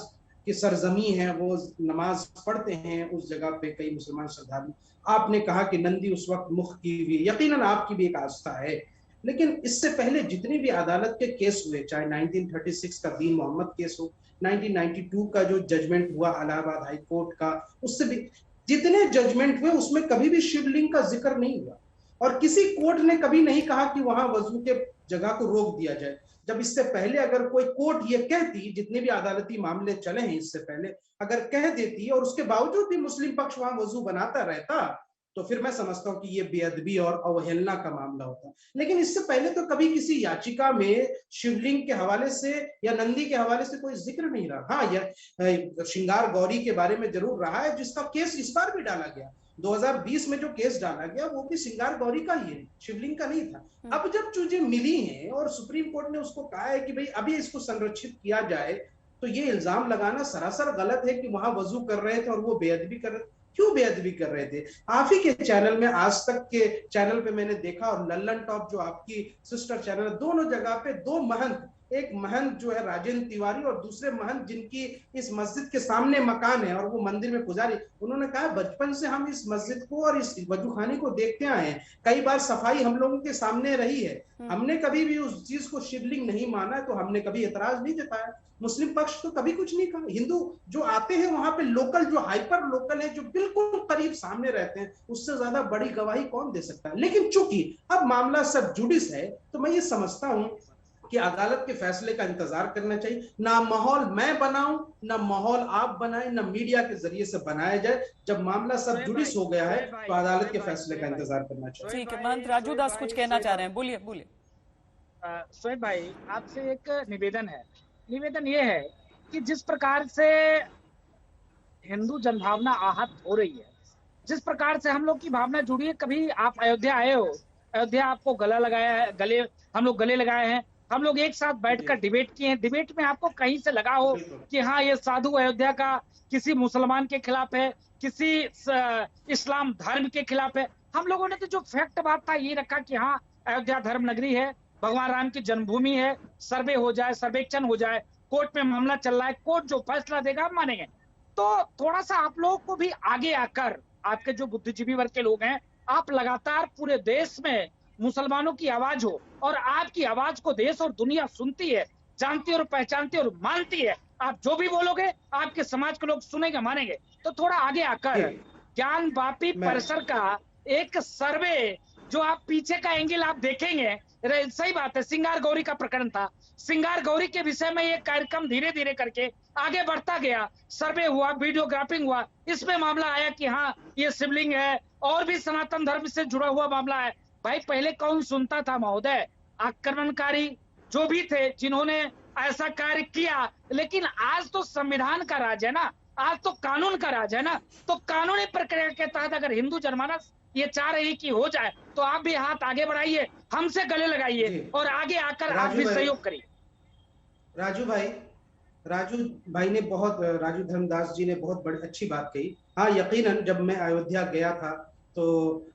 की सरजमी है, वो नमाज पढ़ते हैं उस जगह पे कई मुसलमान श्रद्धालु। आपने कहा कि नंदी उस वक्त मुख की हुई, यकीनन आपकी भी एक आस्था है। लेकिन इससे पहले जितने भी अदालत के केस हुए, चाहे 1936 का दीन मोहम्मद केस हो, 1992 का जो जजमेंट हुआ इलाहाबाद हाई कोर्ट का, उससे भी जितने जजमेंट हुए उसमें कभी भी शिवलिंग का जिक्र नहीं हुआ, और किसी कोर्ट ने कभी नहीं कहा कि वहां वजू के जगह को रोक दिया जाए। जब इससे पहले अगर कोई कोर्ट ये कहती, जितने भी अदालती मामले चले हैं इससे पहले अगर कह देती और उसके बावजूद भी मुस्लिम पक्ष वहां वजू बनाता रहता, तो फिर मैं समझता हूं कि ये बेअदबी और अवहेलना का मामला होता। लेकिन इससे पहले तो कभी किसी याचिका में शिवलिंग के हवाले से या नंदी के हवाले से कोई जिक्र नहीं रहा। हाँ, यह श्रृंगार गौरी के बारे में जरूर रहा है, जिसका केस इस बार भी डाला गया। 2020 में जो केस डाला गया वो भी श्रृंगार गौरी का ही है, शिवलिंग का नहीं था। अब जब चीजें मिली हैं और सुप्रीम कोर्ट ने उसको कहा है कि भाई अभी इसको संरक्षित किया जाए, तो ये इल्जाम लगाना सरासर गलत है कि वहां वजू कर रहे थे और वो बेअदबी कर रहे थे। क्यों बेअदबी कर रहे थे? आप ही के चैनल में, आज तक के चैनल पे मैंने देखा, और लल्लन टॉप जो आपकी सिस्टर चैनल, दोनों जगह पे दो महंत, एक महंत जो है राजेंद्र तिवारी और दूसरे महंत जिनकी इस मस्जिद के सामने मकान है और वो मंदिर में पुजारी, उन्होंने कहा बचपन से हम इस मस्जिद को और इस वजूखाने को देखते आए हैं, कई बार सफाई हम लोगों के सामने रही है, हमने कभी भी उस चीज को शिवलिंग नहीं माना, तो हमने कभी एतराज नहीं जताया। मुस्लिम पक्ष तो कभी कुछ नहीं कहा। हिंदू जो आते हैं वहां पे लोकल, जो हाइपर लोकल है, जो बिल्कुल करीब सामने रहते हैं, उससे ज्यादा बड़ी गवाही कौन दे सकता है? लेकिन चूंकि अब मामला सब जुडिस है, तो मैं ये समझता हूं कि अदालत के फैसले का इंतजार करना चाहिए। ना माहौल मैं बनाऊं, ना माहौल आप बनाएं, ना मीडिया के जरिए से बनाया जाए। जब मामला सब जुडिस हो गया है तो अदालत के फैसले का इंतजार करना चाहिए। ठीक है, महंत राजू दास कुछ कहना चाह रहे हैं, बोलिए बोलिए। शोएब भाई, आपसे एक निवेदन है। निवेदन ये है कि जिस प्रकार से हिंदू जनभावना आहत हो रही है, जिस प्रकार से हम लोग की भावना जुड़ी है, कभी आप अयोध्या आए हो, अयोध्या आपको गला लगाया है, हम लोग गले लगाए हैं, हम लोग एक साथ बैठकर डिबेट किए हैं। डिबेट में आपको कहीं से लगा हो कि हाँ ये साधु अयोध्या का किसी मुसलमान के खिलाफ है, किसी इस्लाम धर्म के खिलाफ है? हम लोगों ने तो जो फैक्ट बात था ये रखा कि हाँ अयोध्या धर्म नगरी है, भगवान राम की जन्मभूमि है, सर्वे हो जाए, सर्वेक्षण हो जाए। कोर्ट में मामला चल रहा है, कोर्ट जो फैसला देगा हम मानेंगे। तो थोड़ा सा आप लोगों को भी आगे आकर, आपके जो बुद्धिजीवी वर्ग के लोग हैं, आप लगातार पूरे देश में मुसलमानों की आवाज हो, और आपकी आवाज को देश और दुनिया सुनती है, जानती है और पहचानती है और मानती है। आप जो भी बोलोगे आपके समाज के लोग सुनेंगे, मानेंगे। तो थोड़ा आगे आकर ज्ञानवापी परिसर का एक सर्वे, जो आप पीछे का एंगल आप देखेंगे, सही बात है, सिंगार गौरी का प्रकरण था, सिंगार गौरी के विषय में ये कार्यक्रम धीरे धीरे करके आगे बढ़ता गया, सर्वे हुआ, वीडियोग्राफिंग हुआ, इसमें मामला आया कि हाँ ये शिवलिंग है, और भी सनातन धर्म से जुड़ा हुआ मामला है। भाई पहले कौन सुनता था महोदय? आक्रमणकारी जो भी थे जिन्होंने ऐसा कार्य किया, लेकिन आज तो संविधान का राज है ना, आज तो कानून का राज है ना। तो कानूनी प्रक्रिया के तहत अगर हिंदू जनमानस ये चाह रही कि हो जाए, तो आप भी हाथ आगे बढ़ाइए, हमसे गले लगाइए और आगे आकर आप भी सहयोग करिए। राजू भाई ने बहुत, राजू धर्मदास जी ने बहुत बड़ी अच्छी बात कही। हाँ, यकीनन जब मैं अयोध्या गया था तो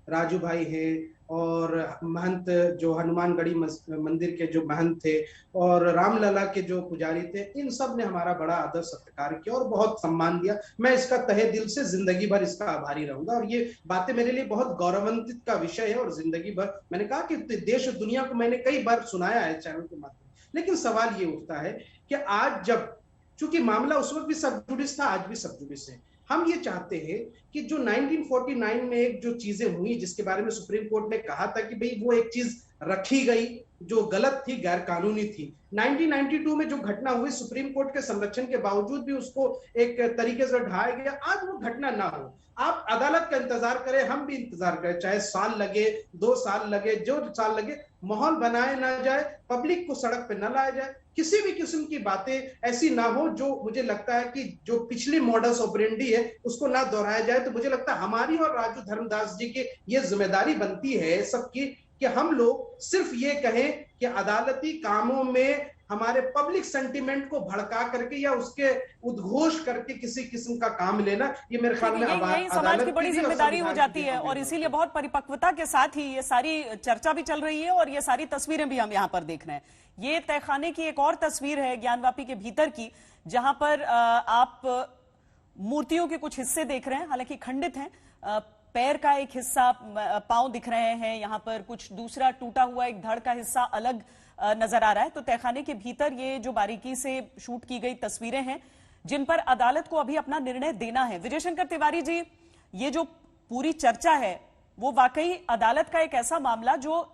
राजू भाई हैं और महंत जो हनुमानगढ़ी मंदिर के जो महंत थे और रामलला के जो पुजारी थे, इन सब ने हमारा बड़ा आदर सत्कार किया और बहुत सम्मान दिया। मैं इसका तहे दिल से जिंदगी भर इसका आभारी रहूंगा, और ये बातें मेरे लिए बहुत गौरवान्वित का विषय है। और जिंदगी भर मैंने कहा कि देश और दुनिया को मैंने कई बार सुनाया है चैनल के माध्यम, लेकिन सवाल ये उठता है कि आज जब, चूंकि मामला उस वक्त भी सब जुडिस था, आज भी सब जुडिस है, हम ये चाहते हैं कि जो 1949 में एक जो चीजें हुई, जिसके बारे में सुप्रीम कोर्ट ने कहा था कि भाई वो एक चीज रखी गई जो गलत थी, गैर कानूनी थी, 1992 में जो घटना हुई, सुप्रीम कोर्ट के संरक्षण के बावजूद भी उसको एक तरीके से ढाया गया। आज वो घटना ना हो, आप अदालत का इंतजार करें, हम भी इंतजार करें, चाहे साल लगे, 2 साल लगे, जो साल लगे, माहौल बनाए ना जाए, पब्लिक को सड़क पे न लाया जाए, किसी भी किस्म की बातें ऐसी ना हो जो मुझे लगता है कि जो पिछली मॉडल्स ऑपरेंडी है उसको ना दोहराया जाए। तो मुझे लगता है हमारी और राजू धर्मदास जी की ये जिम्मेदारी बनती है सबकी कि हम लोग सिर्फ ये कहें कि अदालती कामों में हमारे पब्लिक सेंटिमेंट को भड़का करके या उसके उद्घोष करके किसी किस्म का काम लेना, ये मेरे ख्याल में यही समाज की बड़ी जिम्मेदारी हो जाती है। और इसीलिए बहुत परिपक्वता के साथ ही ये सारी चर्चा भी चल रही है और ये सारी तस्वीरें भी हम यहाँ पर देख रहे हैं। ये तहखाने की एक और तस्वीर है ज्ञानवापी के भीतर की, जहां पर आप मूर्तियों के कुछ हिस्से देख रहे हैं, हालांकि खंडित हैं। पैर का एक हिस्सा, पांव दिख रहे हैं, यहाँ पर कुछ दूसरा टूटा हुआ एक धड़ का हिस्सा अलग नजर आ रहा है। तो तहखाने के भीतर ये जो बारीकी से शूट की गई तस्वीरें हैं, जिन पर अदालत को अभी अपना निर्णय देना है। विजय शंकर तिवारी जी, ये जो पूरी चर्चा है वो वाकई अदालत का एक ऐसा मामला जो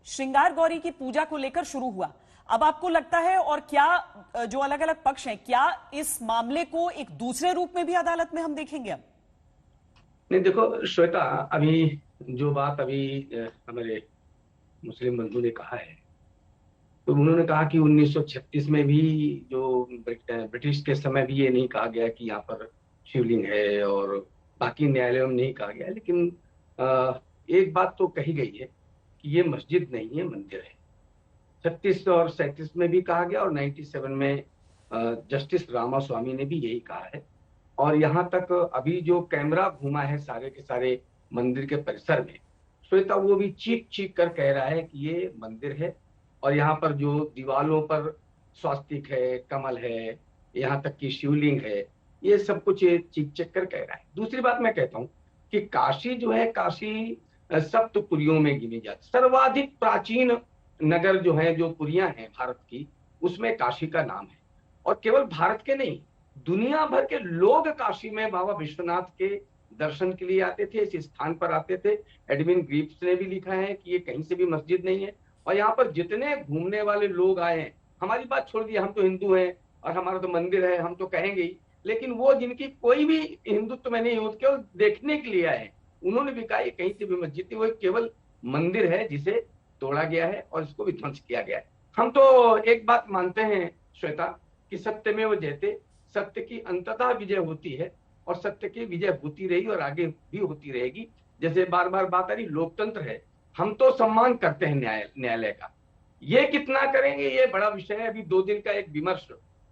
श्रृंगार गौरी की पूजा को लेकर शुरू हुआ, अब आपको लगता है, और क्या जो अलग अलग पक्ष हैं, क्या इस मामले को एक दूसरे रूप में भी अदालत में हम देखेंगे? अब नहीं, देखो श्वेता, अभी जो बात अभी हमारे मुस्लिम बंधु ने कहा है, तो उन्होंने कहा कि 1936 में भी जो ब्रिटिश के समय भी ये नहीं कहा गया कि यहाँ पर शिवलिंग है, और बाकी न्यायालयों में नहीं कहा गया। लेकिन एक बात तो कही गई है कि ये मस्जिद नहीं है, मंदिर है। 36 और 37 में भी कहा गया और 97 में जस्टिस रामास्वामी ने भी यही कहा है। और यहाँ तक अभी जो कैमरा घूमा है सारे के सारे मंदिर के परिसर में, श्वेता, वो भी चीख चीख कर कह रहा है कि ये मंदिर है, और यहाँ पर जो दीवालों पर स्वास्तिक है, कमल है, यहाँ तक की शिवलिंग है, ये सब कुछ चीख चीख कर कह रहा है। दूसरी बात मैं कहता हूँ कि काशी जो है, काशी सप्तपुरियों में गिनी जाती, सर्वाधिक प्राचीन नगर जो है, जो पुरियां हैं भारत की, उसमें काशी का नाम है। और केवल भारत के नहीं, दुनिया भर के लोग काशी में बाबा विश्वनाथ के दर्शन के लिए आते थे, इस स्थान पर आते थे। एडविन ग्रीव्स ने भी लिखा है कि ये कहीं से भी मस्जिद नहीं है। और यहाँ पर जितने घूमने वाले लोग आए हैं, हमारी बात छोड़ दी, हम तो हिंदू हैं और हमारा तो मंदिर है, हम तो कहेंगे ही, लेकिन वो जिनकी कोई भी हिंदुत्व में नहीं हो, केवल देखने के लिए आए, उन्होंने भी कहा कहीं से भी मस्जिद नहीं, वो केवल मंदिर है जिसे तोड़ा गया है और इसको भी ध्वंस किया गया है। हम तो एक बात मानते हैं श्वेता कि सत्यमेव जयते, सत्य की अंततः विजय होती है और सत्य की विजय होती रही और आगे भी होती रहेगी। जैसे बार बार बात आ रही, लोकतंत्र है, हम तो सम्मान करते हैं न्यायालय का। ये कितना करेंगे ये बड़ा विषय है। अभी 2 दिन का एक विमर्श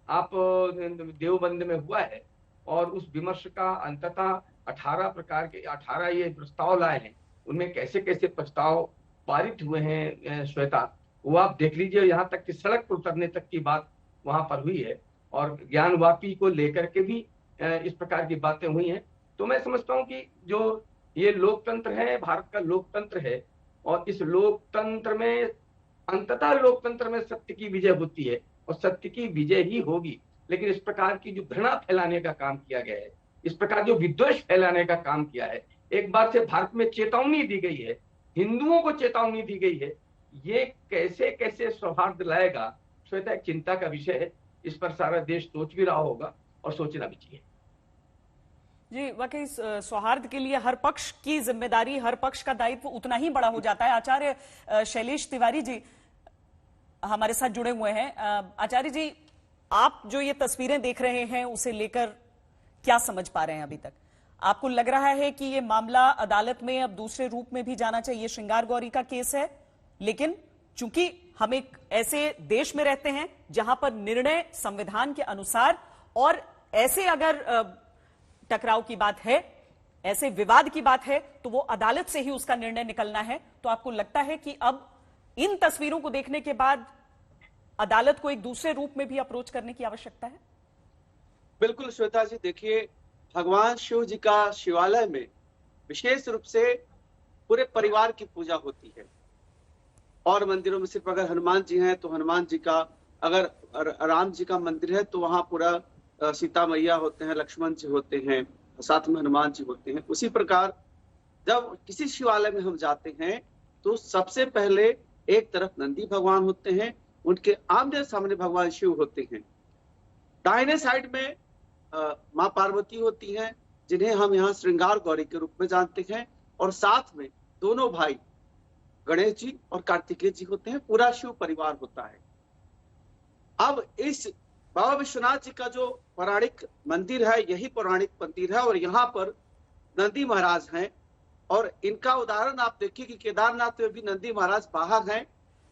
आप देवबंद में हुआ है और उस विमर्श का अंततः 18 प्रकार के 18 ये प्रस्ताव लाए हैं, उनमें कैसे कैसे प्रस्ताव पारित हुए हैं श्वेता, वो आप देख लीजिए। यहाँ तक कि सड़क पर उतरने तक की बात वहां पर हुई है। और ज्ञानवापी को लेकर के भी इस प्रकार की बातें हुई हैं। तो मैं समझता हूं कि जो ये लोकतंत्र है, भारत का लोकतंत्र है, और इस लोकतंत्र में अंततः लोकतंत्र में सत्य की विजय होती है और सत्य की विजय ही होगी। लेकिन इस प्रकार की जो घृणा फैलाने का काम किया गया है, इस प्रकार जो विद्वेष फैलाने का काम किया है, एक बार से भारत में चेतावनी दी गई है, हिंदुओं को चेतावनी दी गई है, ये कैसे कैसे सौहार्द लाएगा, श्वेता एक चिंता का विषय है। इस पर सारा देश सोच भी रहा होगा और सोचना भी चाहिए। जी, वाकई सौहार्द के लिए हर पक्ष की जिम्मेदारी, हर पक्ष का दायित्व उतना ही बड़ा हो जाता है। आचार्य शैलेश तिवारी जी हमारे साथ जुड़े हुए हैं। आचार्य जी, आप जो ये तस्वीरें देख रहे हैं उसे लेकर क्या समझ पा रहे हैं अभी तक? आपको लग रहा है कि ये मामला अदालत में अब दूसरे रूप में भी जाना चाहिए? श्रृंगार गौरी का केस है, लेकिन चूंकि हम एक ऐसे देश में रहते हैं जहां पर निर्णय संविधान के अनुसार, और ऐसे अगर टकराव की बात है, ऐसे विवाद की बात है, तो वो अदालत से ही उसका निर्णय निकलना है। तो आपको लगता है कि अब इन तस्वीरों को देखने के बाद अदालत को एक दूसरे रूप में भी अप्रोच करने की आवश्यकता है? बिल्कुल श्वेता जी, देखिए, भगवान शिव जी का शिवालय में विशेष रूप से पूरे परिवार की पूजा होती है, और मंदिरों में सिर्फ अगर हनुमान जी हैं तो हनुमान जी का, अगर राम जी का मंदिर है तो वहां पूरा सीता मैया होते हैं, लक्ष्मण जी होते हैं, साथ में हनुमान जी होते हैं। उसी प्रकार जब किसी शिवालय में हम जाते हैं तो सबसे पहले एक तरफ नंदी भगवान होते हैं, उनके आमने सामने भगवान शिव होते हैं, दाहिने साइड में माँ पार्वती होती हैं, जिन्हें हम यहाँ श्रृंगार गौरी के रूप में जानते हैं, और साथ में दोनों भाई गणेश जी और कार्तिकेय जी होते हैं, पूरा शिव परिवार होता है। अब इस बाबा विश्वनाथ जी का जो पौराणिक मंदिर है, यही पौराणिक मंदिर है, और यहाँ पर नंदी महाराज हैं, और इनका उदाहरण आप देखिए कि केदारनाथ में भी नंदी महाराज बाहर हैं,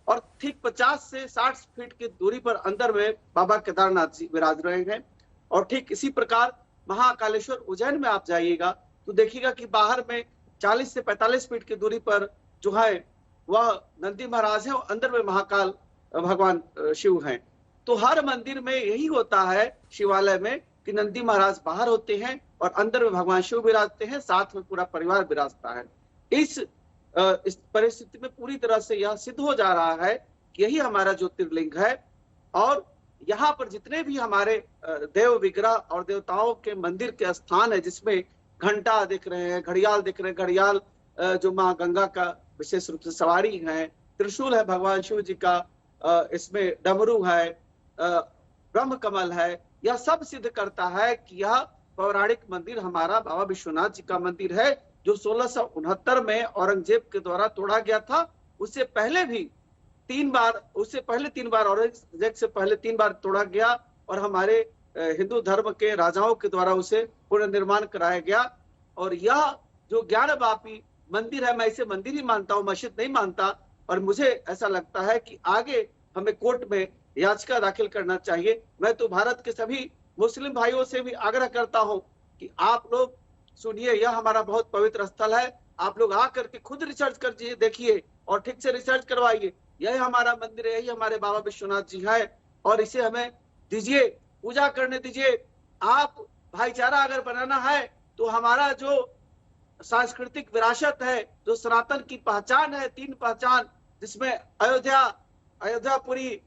और ठीक 50 से 60 फीट की दूरी पर अंदर में बाबा केदारनाथ जी विराज रहे हैं। और ठीक इसी प्रकार महाकालेश्वर उज्जैन में आप जाइएगा तो देखिएगा कि बाहर में 40 से 45 फीट की दूरी पर जो है वह नंदी महाराज है, और अंदर में महाकाल भगवान शिव हैं। तो हर मंदिर में यही होता है शिवालय में कि नंदी महाराज बाहर होते हैं और अंदर में भगवान शिव विराजते हैं, साथ में पूरा परिवार विराजता है। इस परिस्थिति में पूरी तरह से यह सिद्ध हो जा रहा है कि यही हमारा ज्योतिर्लिंग है, और यहाँ पर जितने भी हमारे देव विग्रह और देवताओं के मंदिर के स्थान है, जिसमें घंटा दिख रहे हैं, घड़ियाल दिख रहे हैं, घड़ियाल जो माँ गंगा का विशेष रूप से सवारी है, त्रिशूल है भगवान शिव जी का, इसमें डमरू है, ब्रह्म कमल है, यह सब सिद्ध करता है कि यह पौराणिक मंदिर हमारा बाबा विश्वनाथ जी का मंदिर है, जो 1669 में औरंगजेब के द्वारा तोड़ा गया था। उससे पहले 3 बार औरंगजेब से पहले 3 बार तोड़ा गया, और हमारे हिंदू धर्म के राजाओं के द्वारा उसे पुनर्निर्माण कराया गया। और यह जो ज्ञानवापी मंदिर है, मैं इसे मंदिर ही मानता हूँ, मस्जिद नहीं मानता, और मुझे ऐसा लगता है कि आगे हमें कोर्ट में याचिका दाखिल करना चाहिए। मैं तो भारत के सभी मुस्लिम भाइयों से भी आग्रह करता हूं कि आप लोग सुनिए, यह हमारा बहुत पवित्र स्थल है, आप लोग आकर के खुद रिसर्च कर देखिए और ठीक से रिसर्च करवाइए। यही हमारा मंदिर है, यही हमारे बाबा विश्वनाथ जी है, और इसे हमें दीजिए, पूजा करने दीजिए। आप भाईचारा अगर बनाना है तो हमारा जो सांस्कृतिक विरासत है, जो सनातन की पहचान है, 3 पहचान, जिसमें अयोध्यापुरी,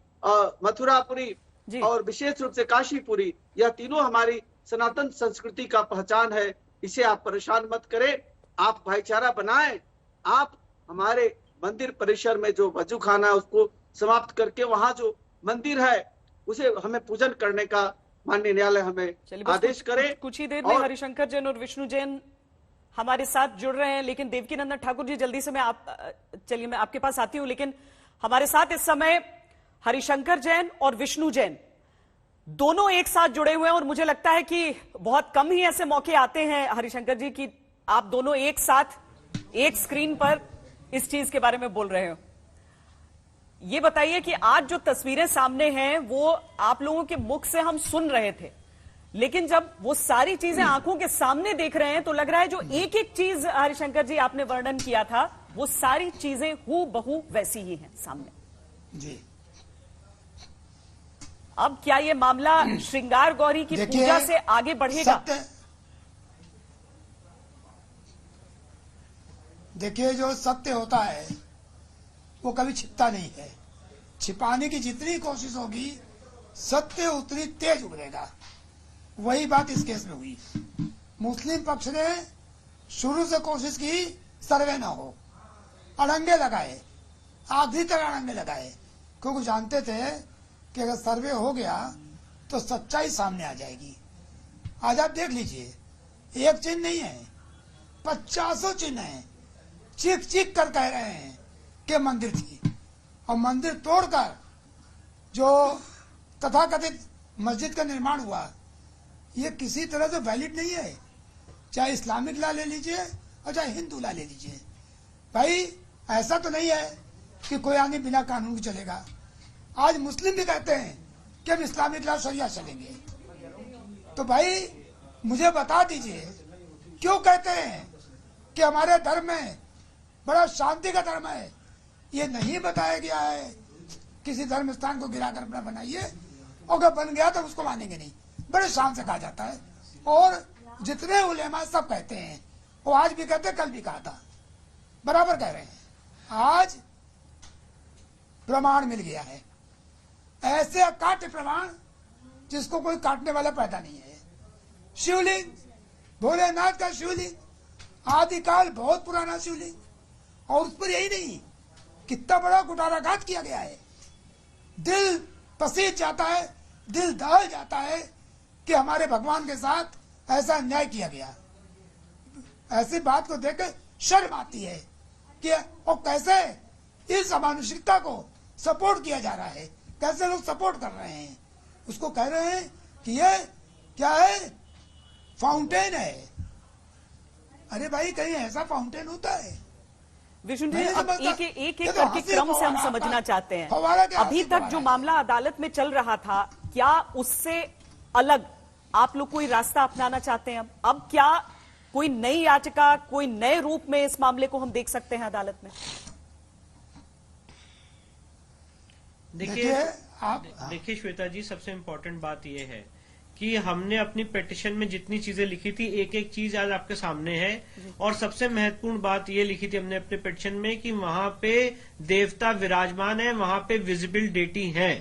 मथुरापुरी और विशेष रूप से काशीपुरी, यह तीनों हमारी सनातन संस्कृति का पहचान है। इसे आप परेशान मत करें, आप भाईचारा बनाएं। आप हमारे मंदिर परिसर में जो वजू खाना है उसको समाप्त करके वहां जो मंदिर है उसे हमें पूजन करने का माननीय न्यायालय हमें आदेश करे। कुछ ही देर में हरिशंकर जैन और विष्णु जैन हमारे साथ जुड़ रहे हैं, लेकिन देवकी नंदन ठाकुर जी जल्दी से मैं आपके पास आती हूं। लेकिन हमारे साथ इस समय हरिशंकर जैन और विष्णु जैन दोनों एक साथ जुड़े हुए हैं, और मुझे लगता है कि बहुत कम ही ऐसे मौके आते हैं हरिशंकर जी कि आप दोनों एक साथ एक स्क्रीन पर इस चीज के बारे में बोल रहे हो। ये बताइए कि आज जो तस्वीरें सामने हैं वो आप लोगों के मुख से हम सुन रहे थे, लेकिन जब वो सारी चीजें आंखों के सामने देख रहे हैं तो लग रहा है जो एक एक चीज हरिशंकर जी आपने वर्णन किया था वो सारी चीजें हूबहू वैसी ही हैं सामने। जी, अब क्या ये मामला श्रृंगार गौरी की पूजा से आगे बढ़ेगा? देखिए, जो सत्य होता है वो कभी छिपता नहीं है। छिपाने की जितनी कोशिश होगी सत्य उतनी तेज उभरेगा। वही बात इस केस में हुई। मुस्लिम पक्ष ने शुरू से कोशिश की सर्वे न हो, अड़ंगे लगाए, आधी तक अड़ंगे लगाए, क्योंकि जानते थे कि अगर सर्वे हो गया तो सच्चाई सामने आ जाएगी। आज आप देख लीजिए, एक चिन्ह नहीं है, 50 चिन्ह है। चीख चीख कर कह रहे हैं कि मंदिर थी, और मंदिर तोड़कर जो तथाकथित मस्जिद का निर्माण हुआ, ये किसी तरह से वैलिड नहीं है। चाहे इस्लामिक लॉ ले लीजिए और चाहे हिंदू लॉ ले लीजिए। भाई ऐसा तो नहीं है कि कोई आदमी बिना कानून के चलेगा। आज मुस्लिम भी कहते हैं कि हम इस्लामिक लॉ शरिया चलेंगे। तो भाई मुझे बता दीजिए, क्यों कहते हैं कि हमारे धर्म में बड़ा शांति का धर्म है? ये नहीं बताया गया है किसी धर्म स्थान को गिराकर अपना बनाइए, और अगर बन गया तो उसको मानेंगे नहीं। बड़े शान से कहा जाता है, और जितने उलेमा सब कहते हैं, वो आज भी कहते, कल भी कहा था, बराबर कह रहे हैं। आज प्रमाण मिल गया है, ऐसे अकाट्य प्रमाण जिसको कोई काटने वाला पैदा नहीं है। शिवलिंग, भोलेनाथ का शिवलिंग, आदिकाल बहुत पुराना शिवलिंग, और उस पर यही नहीं, कितना बड़ा कुठाराघात किया गया है। दिल पसीज जाता है, दिल दहल जाता है कि हमारे भगवान के साथ ऐसा अन्याय किया गया। ऐसी बात को देखकर शर्म आती है कि और कैसे इस अमानुषिकता को सपोर्ट किया जा रहा है, कैसे लोग सपोर्ट कर रहे हैं। उसको कह रहे हैं कि ये क्या है, फाउंटेन है। अरे भाई, कहीं ऐसा फाउंटेन होता है? विष्णु जी, अब एक करके क्रम से हम समझना चाहते हैं। अभी तक जो मामला अदालत में चल रहा था, क्या उससे अलग आप लोग कोई रास्ता अपनाना चाहते हैं? अब क्या कोई नई याचिका, कोई नए रूप में इस मामले को हम देख सकते हैं अदालत में? देखिए श्वेता जी, सबसे इम्पोर्टेंट बात यह है कि हमने अपनी पिटीशन में जितनी चीजें लिखी थी, एक एक चीज आज आपके सामने है। और सबसे महत्वपूर्ण बात ये लिखी थी हमने अपने पिटीशन में कि वहां पे देवता विराजमान है, वहां पे विजिबल डेटी है।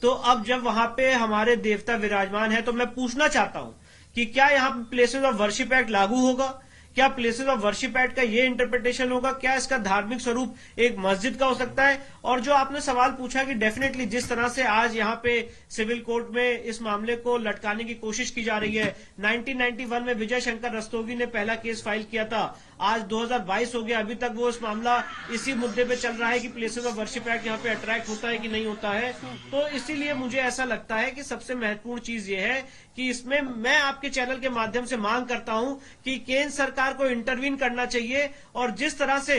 तो अब जब वहां पे हमारे देवता विराजमान है, तो मैं पूछना चाहता हूं कि क्या यहाँ पे प्लेसेस ऑफ वर्शिप एक्ट लागू होगा? क्या प्लेसेस ऑफ वर्शिप एक्ट का ये इंटरप्रिटेशन होगा? क्या इसका धार्मिक स्वरूप एक मस्जिद का हो सकता है? और जो आपने सवाल पूछा कि डेफिनेटली जिस तरह से आज यहाँ पे सिविल कोर्ट में इस मामले को लटकाने की कोशिश की जा रही है, 1991 में विजय शंकर रस्तोगी ने पहला केस फाइल किया था, आज 2022 हो गया, अभी तक वो इस मामला इसी मुद्दे पे चल रहा है कि प्लेसेस ऑफ वर्शिप एक्ट यहाँ पे अट्रैक्ट होता है कि नहीं होता है। तो इसीलिए मुझे ऐसा लगता है कि सबसे महत्वपूर्ण चीज ये है कि इसमें मैं आपके चैनल के माध्यम से मांग करता हूं कि केंद्र सरकार को इंटरवीन करना चाहिए, और जिस तरह से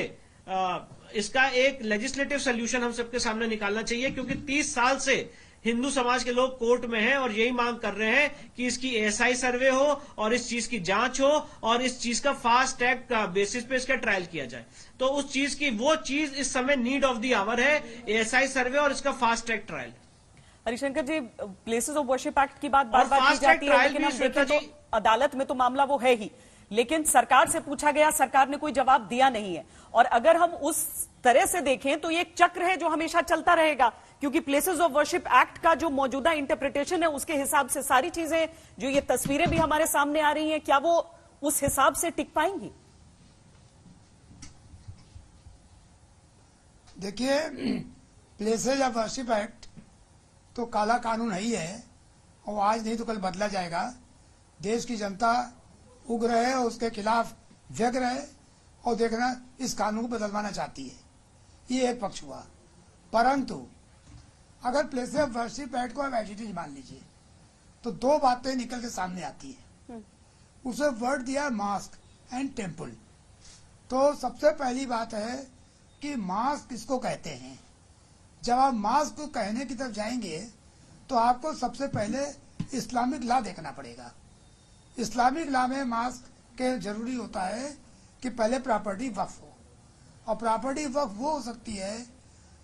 इसका एक लेजिस्लेटिव सोल्यूशन हम सबके सामने निकालना चाहिए, क्योंकि 30 साल से हिंदू समाज के लोग कोर्ट में हैं और यही मांग कर रहे हैं कि इसकी एएसआई सर्वे हो और इस चीज की जांच हो और इस चीज का फास्ट ट्रैक का बेसिस पे इसका ट्रायल किया जाए। तो उस चीज की, वो चीज इस समय नीड ऑफ द आवर है, एएसआई सर्वे और इसका fast track trial. Harishankar ji, places of worship act की बात बार बार की जाती है, लेकिन हम देखें तो अदालत में तो मामला वो है ही, लेकिन सरकार से पूछा गया, सरकार ने कोई जवाब दिया नहीं है। और अगर हम उस तरह से देखें तो ये एक चक्र है जो हमेशा चलता रहेगा, क्योंकि प्लेसेस ऑफ वर्शिप एक्ट का जो मौजूदा इंटरप्रिटेशन है उसके हिसाब से सारी चीजें, जो ये तस्वीरें भी हमारे सामने आ रही हैं, क्या वो उस हिसाब से टिक पाएंगी? देखिए, प्लेसेस ऑफ वर्शिप एक्ट तो काला कानून ही है, और आज नहीं तो कल बदला जाएगा। देश की जनता उग्र है और उसके खिलाफ व्यग्र है, और देखना इस कानून को बदलवाना चाहती है। ये एक पक्ष हुआ। परंतु अगर प्लेसेस ऑफ वर्शिप एक्ट को आप एज इट इज मान लीजिए, तो दो बातें निकल के सामने आती है। उसे वर्ड दिया मास्क एंड टेम्पल। तो सबसे पहली बात है कि मास्क किसको कहते हैं। जब आप मास्क को कहने की तरफ जाएंगे तो आपको सबसे पहले इस्लामिक लॉ देखना पड़ेगा। इस्लामिक लॉ में मास्क के जरूरी होता है कि पहले प्रॉपर्टी वक्फ हो, और प्रॉपर्टी वक्फ वो हो सकती है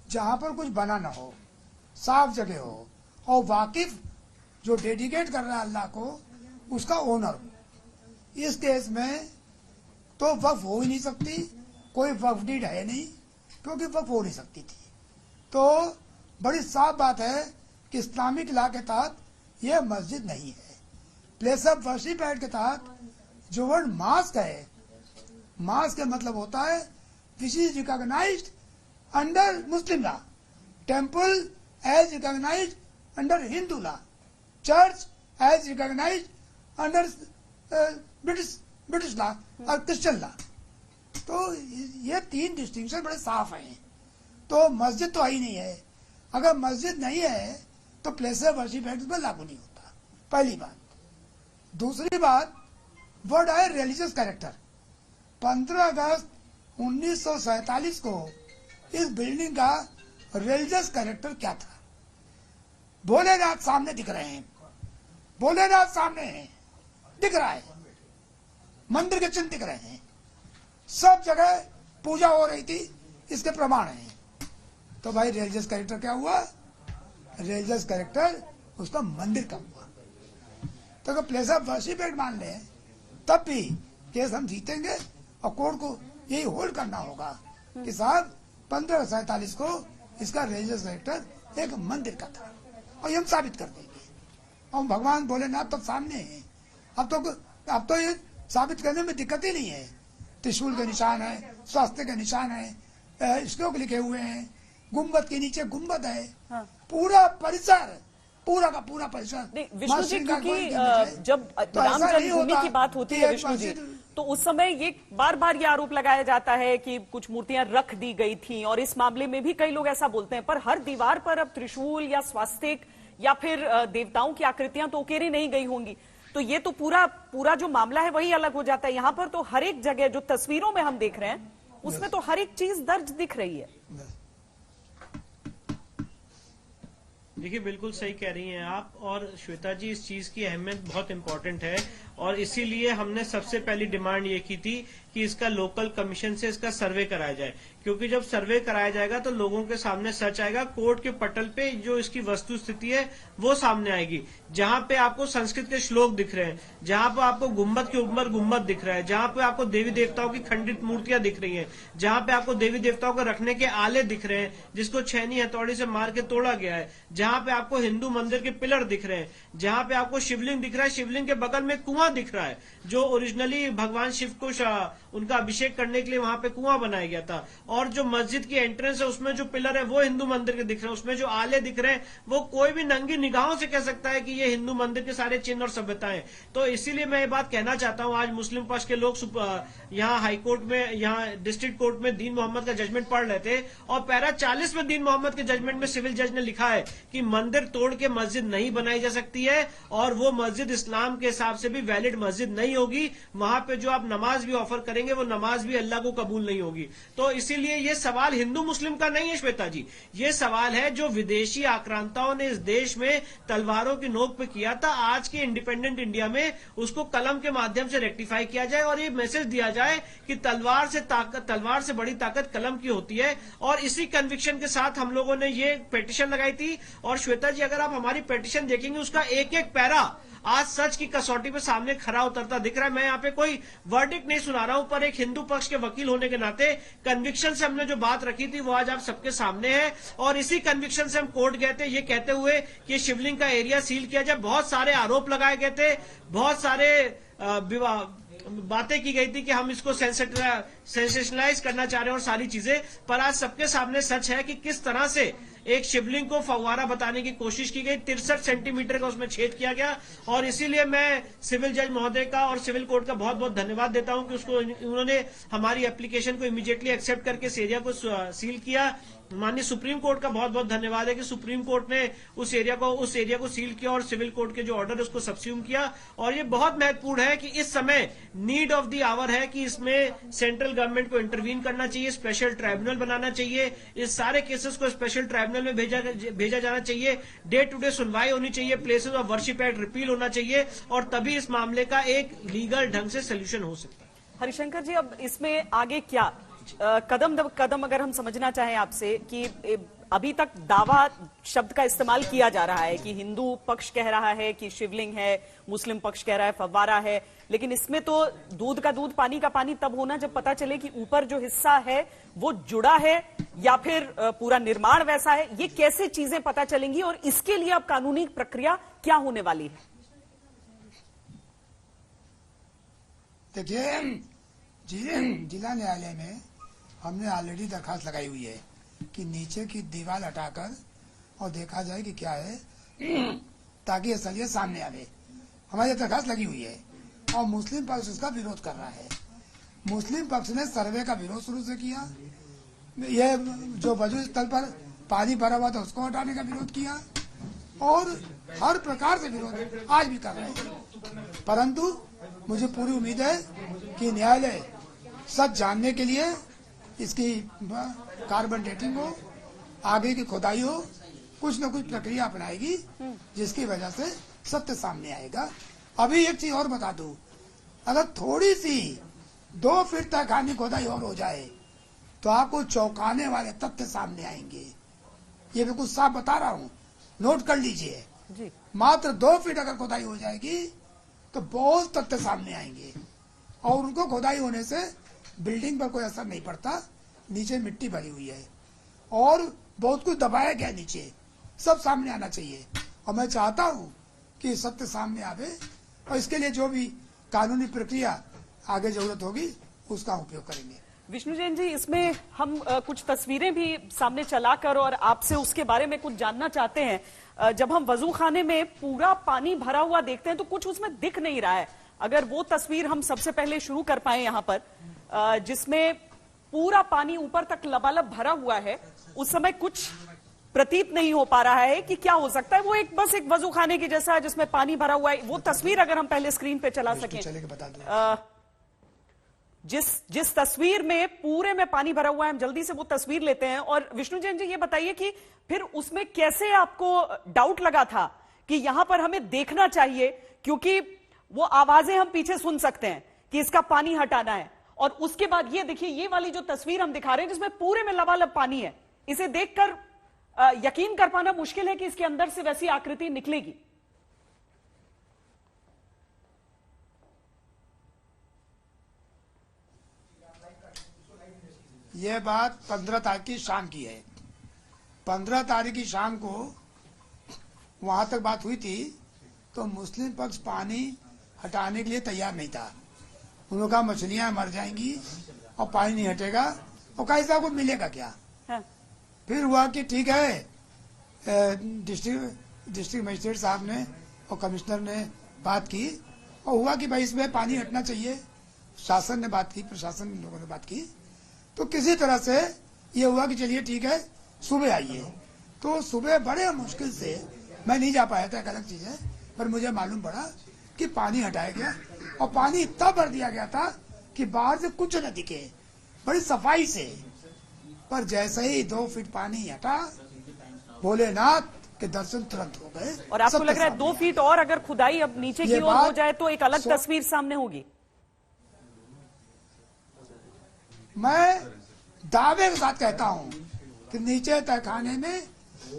जहां पर कुछ बना ना हो, साफ जगह हो, और वाकिफ जो डेडिकेट कर रहा है अल्लाह को उसका ओनर हूं। इस केस में तो वक्फ हो ही नहीं सकती, कोई वक्फ डीड है नहीं, क्योंकि वक्फ हो नहीं सकती थी। तो बड़ी साफ बात है कि इस्लामिक लॉ के तहत यह मस्जिद नहीं है। प्लेस ऑफ वर्शिप एक्ट के तहत जो वर्ड मास्क है, मास्क का मतलब होता है which is recognised under Muslim law, temple as recognised under Hindu law, church as recognised under British law और क्रिश्चियन लॉ। तो ये तीन डिस्टिंक्शन बड़े साफ हैं। तो मस्जिद तो आई नहीं है। अगर मस्जिद नहीं है तो प्लेस ऑफ वर्शिप एक्ट में लागू नहीं होता, पहली बात। दूसरी बात, वर्ड है रिलीजियस कैरेक्टर। 15 अगस्त 1947 को इस बिल्डिंग का रिलीजियस कैरेक्टर क्या था? भोलेनाथ सामने दिख रहे हैं, भोलेनाथ सामने हैं, दिख रहा है, मंदिर के चिन्ह दिख रहे हैं, सब जगह पूजा हो रही थी, इसके प्रमाण हैं। तो भाई रिलीजियस कैरेक्टर क्या हुआ? रिलीजियस कैरेक्टर उसका मंदिर का हुआ। तो अगर प्लेस ऑफ वर्शिप एक्ट मान ले तब भी केस हम जीतेंगे और कोर्ट को यही होल्ड करना होगा कि साहब 1547 को इसका रिलीजियस कैरेक्टर एक मंदिर का था, और ये हम साबित कर देंगे। और भगवान भोलेनाथ तो सामने हैं। अब तो ये साबित करने में दिक्कत ही नहीं है। त्रिशूल के निशान है, स्वास्थ्य के निशान है, श्लोक लिखे हुए हैं, गुम्बद के नीचे गुम्बद है। हाँ। पूरा परिसर, पूरा का पूरा परिसर। विष्णु जी, क्योंकि जब राम जन्मभूमि की बात होती है विष्णु जी, तो उस समय ये बार बार ये आरोप लगाया जाता है कि कुछ मूर्तियां रख दी गई थी, और इस मामले में भी कई लोग ऐसा बोलते हैं। पर हर दीवार पर अब त्रिशूल या स्वास्तिक या फिर देवताओं की आकृतियां तो उकेरी नहीं गई होंगी। तो ये तो पूरा जो मामला है वही अलग हो जाता है। यहाँ पर तो हर एक जगह जो तस्वीरों में हम देख रहे हैं उसमें तो हर एक चीज दर्ज दिख रही है। देखिए, बिल्कुल सही कह रही हैं आप। और श्वेता जी, इस चीज की अहमियत बहुत इंपॉर्टेंट है, और इसीलिए हमने सबसे पहली डिमांड ये की थी कि इसका लोकल कमीशन से इसका सर्वे कराया जाए, क्योंकि जब सर्वे कराया जाएगा तो लोगों के सामने सच आएगा। कोर्ट के पटल पे जो इसकी वस्तु स्थिति है वो सामने आएगी। जहां पे आपको संस्कृत के श्लोक दिख रहे हैं, जहां पे आपको गुम्बद के ऊपर गुम्बद दिख रहा है, जहां पे आपको देवी देवताओं की खंडित मूर्तियां दिख रही हैं, जहां पे आपको देवी देवताओं को रखने के आले दिख रहे हैं जिसको छेनी हथौड़ी से मार के तोड़ा गया है, जहां पे आपको हिंदू मंदिर के पिलर दिख रहे हैं, जहां पे आपको शिवलिंग दिख रहा है, शिवलिंग के बगल में कुआं दिख रहा है जो ओरिजिनली भगवान शिव को उनका अभिषेक करने के लिए वहां पे कुआं बनाया गया था, और जो मस्जिद की एंट्रेंस है उसमें जो पिलर है वो हिंदू मंदिर के दिख रहे हैं, उसमें जो आले दिख रहे हैं वो कोई भी नंगी निगाहों से कह सकता है कि ये हिंदू मंदिर के सारे चिन्ह और सभ्यताएं। तो इसीलिए मैं ये बात कहना चाहता हूं, आज मुस्लिम पक्ष के लोग यहाँ हाईकोर्ट में, यहाँ डिस्ट्रिक्ट कोर्ट में दीन मोहम्मद का जजमेंट पढ़ रहे थे, और पैरा 40 में दीन मोहम्मद के जजमेंट में सिविल जज ने लिखा है कि मंदिर तोड़ के मस्जिद नहीं बनाई जा सकती है, और वो मस्जिद इस्लाम के हिसाब से भी वैलिड मस्जिद नहीं होगी। वहां पे जो आप नमाज भी ऑफर करेंगे वो नमाज भी अल्लाह को कबूल नहीं होगी। तो इसीलिए ये सवाल हिंदू मुस्लिम का नहीं है श्वेता जी, ये सवाल है जो विदेशी आक्रांताओं ने इस देश में तलवारों की नोक पे किया था। आज के इंडिपेंडेंट इंडिया में उसको कलम के माध्यम से रेक्टिफाई किया जाए और ये मैसेज दिया जाए कि तलवार से बड़ी ताकत कलम की होती है। और इसी कन्विक्शन के साथ हम लोगों ने ये पिटीशन लगाई थी। और श्वेता जी, अगर आप हमारी पिटीशन देखेंगे उसका एक एक पैरा आज सच की कसौटी पे सामने खरा उतरता दिख रहा है। मैं यहाँ पे कोई वर्डिक्ट नहीं सुना रहा हूं, पर एक हिंदू पक्ष के वकील होने के नाते कन्विक्शन से हमने जो बात रखी थी वो आज आप सबके सामने है। और इसी कन्विक्शन से हम कोर्ट गए थे ये कहते हुए कि शिवलिंग का एरिया सील किया जाए। बहुत सारे आरोप लगाए गए थे, बहुत सारे बातें की गई थी कि हम इसको सेंसेशनलाइज करना चाह रहे हैं और सारी चीजें, पर आज सबके सामने सच है कि किस तरह से एक शिवलिंग को फव्वारा बताने की कोशिश की गई। 63 सेंटीमीटर का उसमें छेद किया गया। और इसीलिए मैं सिविल जज महोदय का और सिविल कोर्ट का बहुत बहुत धन्यवाद देता हूं कि उन्होंने हमारी एप्लीकेशन को इमीडिएटली एक्सेप्ट करके इस एरिया को सील किया। माननीय सुप्रीम कोर्ट का बहुत बहुत धन्यवाद है कि सुप्रीम कोर्ट ने उस एरिया को सील किया और सिविल कोर्ट के जो ऑर्डर है उसको सब्स्यूम किया। और ये बहुत महत्वपूर्ण है कि इस समय नीड ऑफ द आवर है कि इसमें सेंट्रल गवर्नमेंट को इंटरवीन करना चाहिए, स्पेशल ट्राइब्यूनल बनाना चाहिए, इस सारे केसेस को स्पेशल ट्राइब्यूनल में भेजा जाना चाहिए, डे टू डे सुनवाई होनी चाहिए, places of worship act repeal होना चाहिए, और तभी इस मामले का एक लीगल ढंग से सोल्यूशन हो सकता है। हरिशंकर जी, अब इसमें आगे क्या? कदम दर कदम अगर हम समझना चाहें आपसे कि अभी तक दावा शब्द का इस्तेमाल किया जा रहा है कि हिंदू पक्ष कह रहा है कि शिवलिंग है, मुस्लिम पक्ष कह रहा है फव्वारा है, लेकिन इसमें तो दूध का दूध पानी का पानी तब होना जब पता चले कि ऊपर जो हिस्सा है वो जुड़ा है या फिर पूरा निर्माण वैसा है। ये कैसे चीजें पता चलेंगी और इसके लिए अब कानूनी प्रक्रिया क्या होने वाली है? देखिए, जिला न्यायालय में हमने ऑलरेडी दरखास्त लगाई हुई है कि नीचे की दीवार हटाकर और देखा जाए कि क्या है, ताकि असलियत सामने आवे। हमारी दरखास्त लगी हुई है और मुस्लिम पक्ष उसका विरोध कर रहा है। मुस्लिम पक्ष ने सर्वे का विरोध शुरू से किया, ये जो वजू स्थल पर पानी भरा हुआ था उसको हटाने का विरोध किया और हर प्रकार से विरोध आज भी कर रहे हैं। परंतु मुझे पूरी उम्मीद है कि न्यायालय सच जानने के लिए इसकी कार्बन डेटिंग हो, आगे की खुदाई हो, कुछ न कुछ प्रक्रिया अपनाएगी जिसकी वजह से सत्य सामने आएगा। अभी एक चीज और बता दूं, अगर थोड़ी सी 2 फीट तक खानी खुदाई और हो जाए तो आपको चौंकाने वाले तथ्य सामने आएंगे। ये बिल्कुल साफ बता रहा हूँ, नोट कर लीजिए। मात्र 2 फीट अगर खुदाई हो जाएगी तो बहुत तथ्य सामने आएंगे और उनको खुदाई होने से बिल्डिंग पर कोई असर नहीं पड़ता। नीचे मिट्टी भरी हुई है और बहुत कुछ दबाया गया, नीचे सब सामने आना चाहिए और मैं चाहता हूं कि सत्य सामने आवे और इसके लिए जो भी कानूनी प्रक्रिया आगे जरूरत होगी उसका उपयोग करेंगे। विष्णु जैन जी, इसमें हम कुछ तस्वीरें भी सामने चलाकर और आपसे उसके बारे में कुछ जानना चाहते हैं। जब हम वजू खाने में पूरा पानी भरा हुआ देखते हैं तो कुछ उसमें दिख नहीं रहा है। अगर वो तस्वीर हम सबसे पहले शुरू कर पाए यहाँ पर, जिसमें पूरा पानी ऊपर तक लबालब भरा हुआ है, उस समय कुछ प्रतीत नहीं हो पा रहा है कि क्या हो सकता है। वो बस एक वजू खाने की जैसा है जिसमें पानी भरा हुआ है। वो तस्वीर अगर हम पहले स्क्रीन पे चला सकें, जिस तस्वीर में पूरे में पानी भरा हुआ है, हम जल्दी से वो तस्वीर लेते हैं। और विष्णु जैन जी, ये बताइए कि फिर उसमें कैसे आपको डाउट लगा था कि यहां पर हमें देखना चाहिए, क्योंकि वो आवाजें हम पीछे सुन सकते हैं कि इसका पानी हटाना है। और उसके बाद ये देखिए, ये वाली जो तस्वीर हम दिखा रहे हैं जिसमें पूरे में लबालब पानी है, इसे देखकर यकीन कर पाना मुश्किल है कि इसके अंदर से वैसी आकृति निकलेगी। यह बात 15 तारीख की शाम की है। 15 तारीख की शाम को वहां तक बात हुई थी तो मुस्लिम पक्ष पानी हटाने के लिए तैयार नहीं था। उन्होंने कहा मछलियां मर जाएंगी और पानी नहीं हटेगा और कहा साहब को मिलेगा क्या। हाँ। फिर हुआ कि ठीक है, डिस्ट्रिक्ट मजिस्ट्रेट साहब ने और कमिश्नर ने बात की और हुआ कि भाई इसमें पानी हटना चाहिए। शासन ने बात की, प्रशासन लोगों ने बात की, तो किसी तरह से ये हुआ कि चलिए ठीक है सुबह आइए। तो सुबह बड़े मुश्किल से, मैं नहीं जा पाया था, एक अलग चीज है, पर मुझे मालूम पड़ा कि पानी हटाया गया और पानी इतना भर दिया गया था कि बाहर से कुछ न दिखे, बड़ी सफाई से। पर जैसे ही 2 फीट पानी हटा, भोलेनाथ के दर्शन तुरंत हो गए। और आपको लग रहा है 2 फीट और अगर खुदाई अब नीचे की ओर हो जाए तो एक अलग तस्वीर सामने होगी? मैं दावे के साथ कहता हूं कि नीचे तहखाने में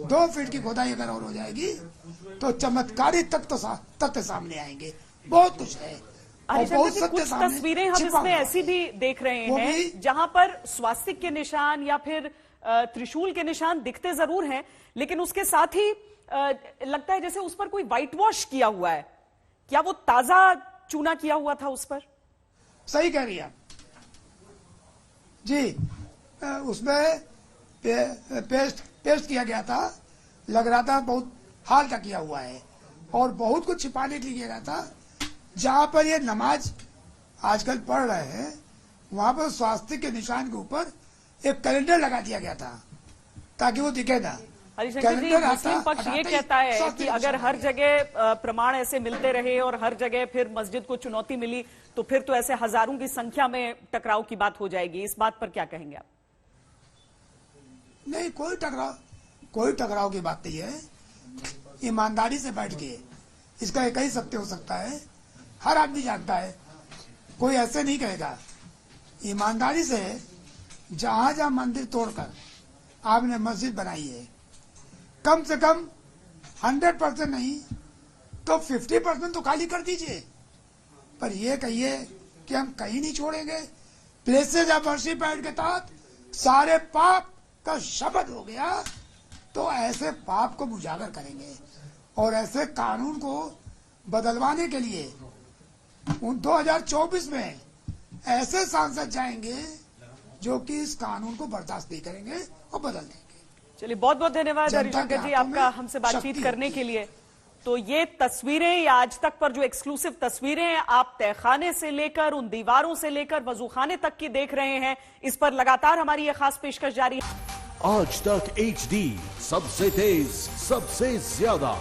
2 फीट की खुदाई अगर और हो जाएगी तो चमत्कारी तथ्य सामने आएंगे। बहुत कुछ है। कुछ तस्वीरें हम इसमें ऐसी भी देख रहे हैं जहां पर स्वास्तिक के निशान या फिर त्रिशूल के निशान दिखते जरूर हैं, लेकिन उसके साथ ही लगता है जैसे उस पर कोई व्हाइट वॉश किया हुआ है। क्या वो ताजा चूना किया हुआ था उस पर? सही कह रही है जी, उसमें पेस्ट किया गया था, लग रहा था बहुत हाल का किया हुआ है और बहुत कुछ छिपाने के लिए किया गया था। जहां पर ये नमाज आजकल पढ़ रहे हैं वहां पर स्वास्तिक के निशान के ऊपर एक कैलेंडर लगा दिया गया था ताकि वो दिखे ना। हरिशंकर जी, मुस्लिम पक्ष ये कहता है कि अगर हर जगह प्रमाण ऐसे मिलते रहे और हर जगह फिर मस्जिद को चुनौती मिली तो फिर तो ऐसे हजारों की संख्या में टकराव की बात हो जाएगी। इस बात पर क्या कहेंगे आप? नहीं, कोई टकराव की बात नहीं है। ईमानदारी से बैठ के इसका एक ही सत्य हो सकता है, हर आदमी जानता है, कोई ऐसे नहीं कहेगा। ईमानदारी से जहां जहां मंदिर तोड़कर आपने मस्जिद बनाई है, कम से कम 100% नहीं तो 50% तो खाली कर दीजिए। पर ये कहिए कि हम कहीं नहीं छोड़ेंगे। प्लेसेज ऑफ वर्शिप एक्ट के तहत सारे पाप का शब्द हो गया, तो ऐसे पाप को उजागर करेंगे और ऐसे कानून को बदलवाने के लिए 2024 में ऐसे सांसद जाएंगे जो कि इस कानून को बर्दाश्त नहीं करेंगे और बदल देंगे। चलिए, बहुत बहुत धन्यवाद जनता हरिशंकर के जी हाथों आपका में हमसे बातचीत शक्ति करने होती के है। लिए। तो ये तस्वीरें, या आज तक पर जो एक्सक्लूसिव तस्वीरें हैं, आप तहखाने से लेकर उन दीवारों से लेकर वजूखाने तक की देख रहे हैं। इस पर लगातार हमारी ये खास पेशकश जारी है। आज तक HD, सबसे तेज, सबसे ज्यादा।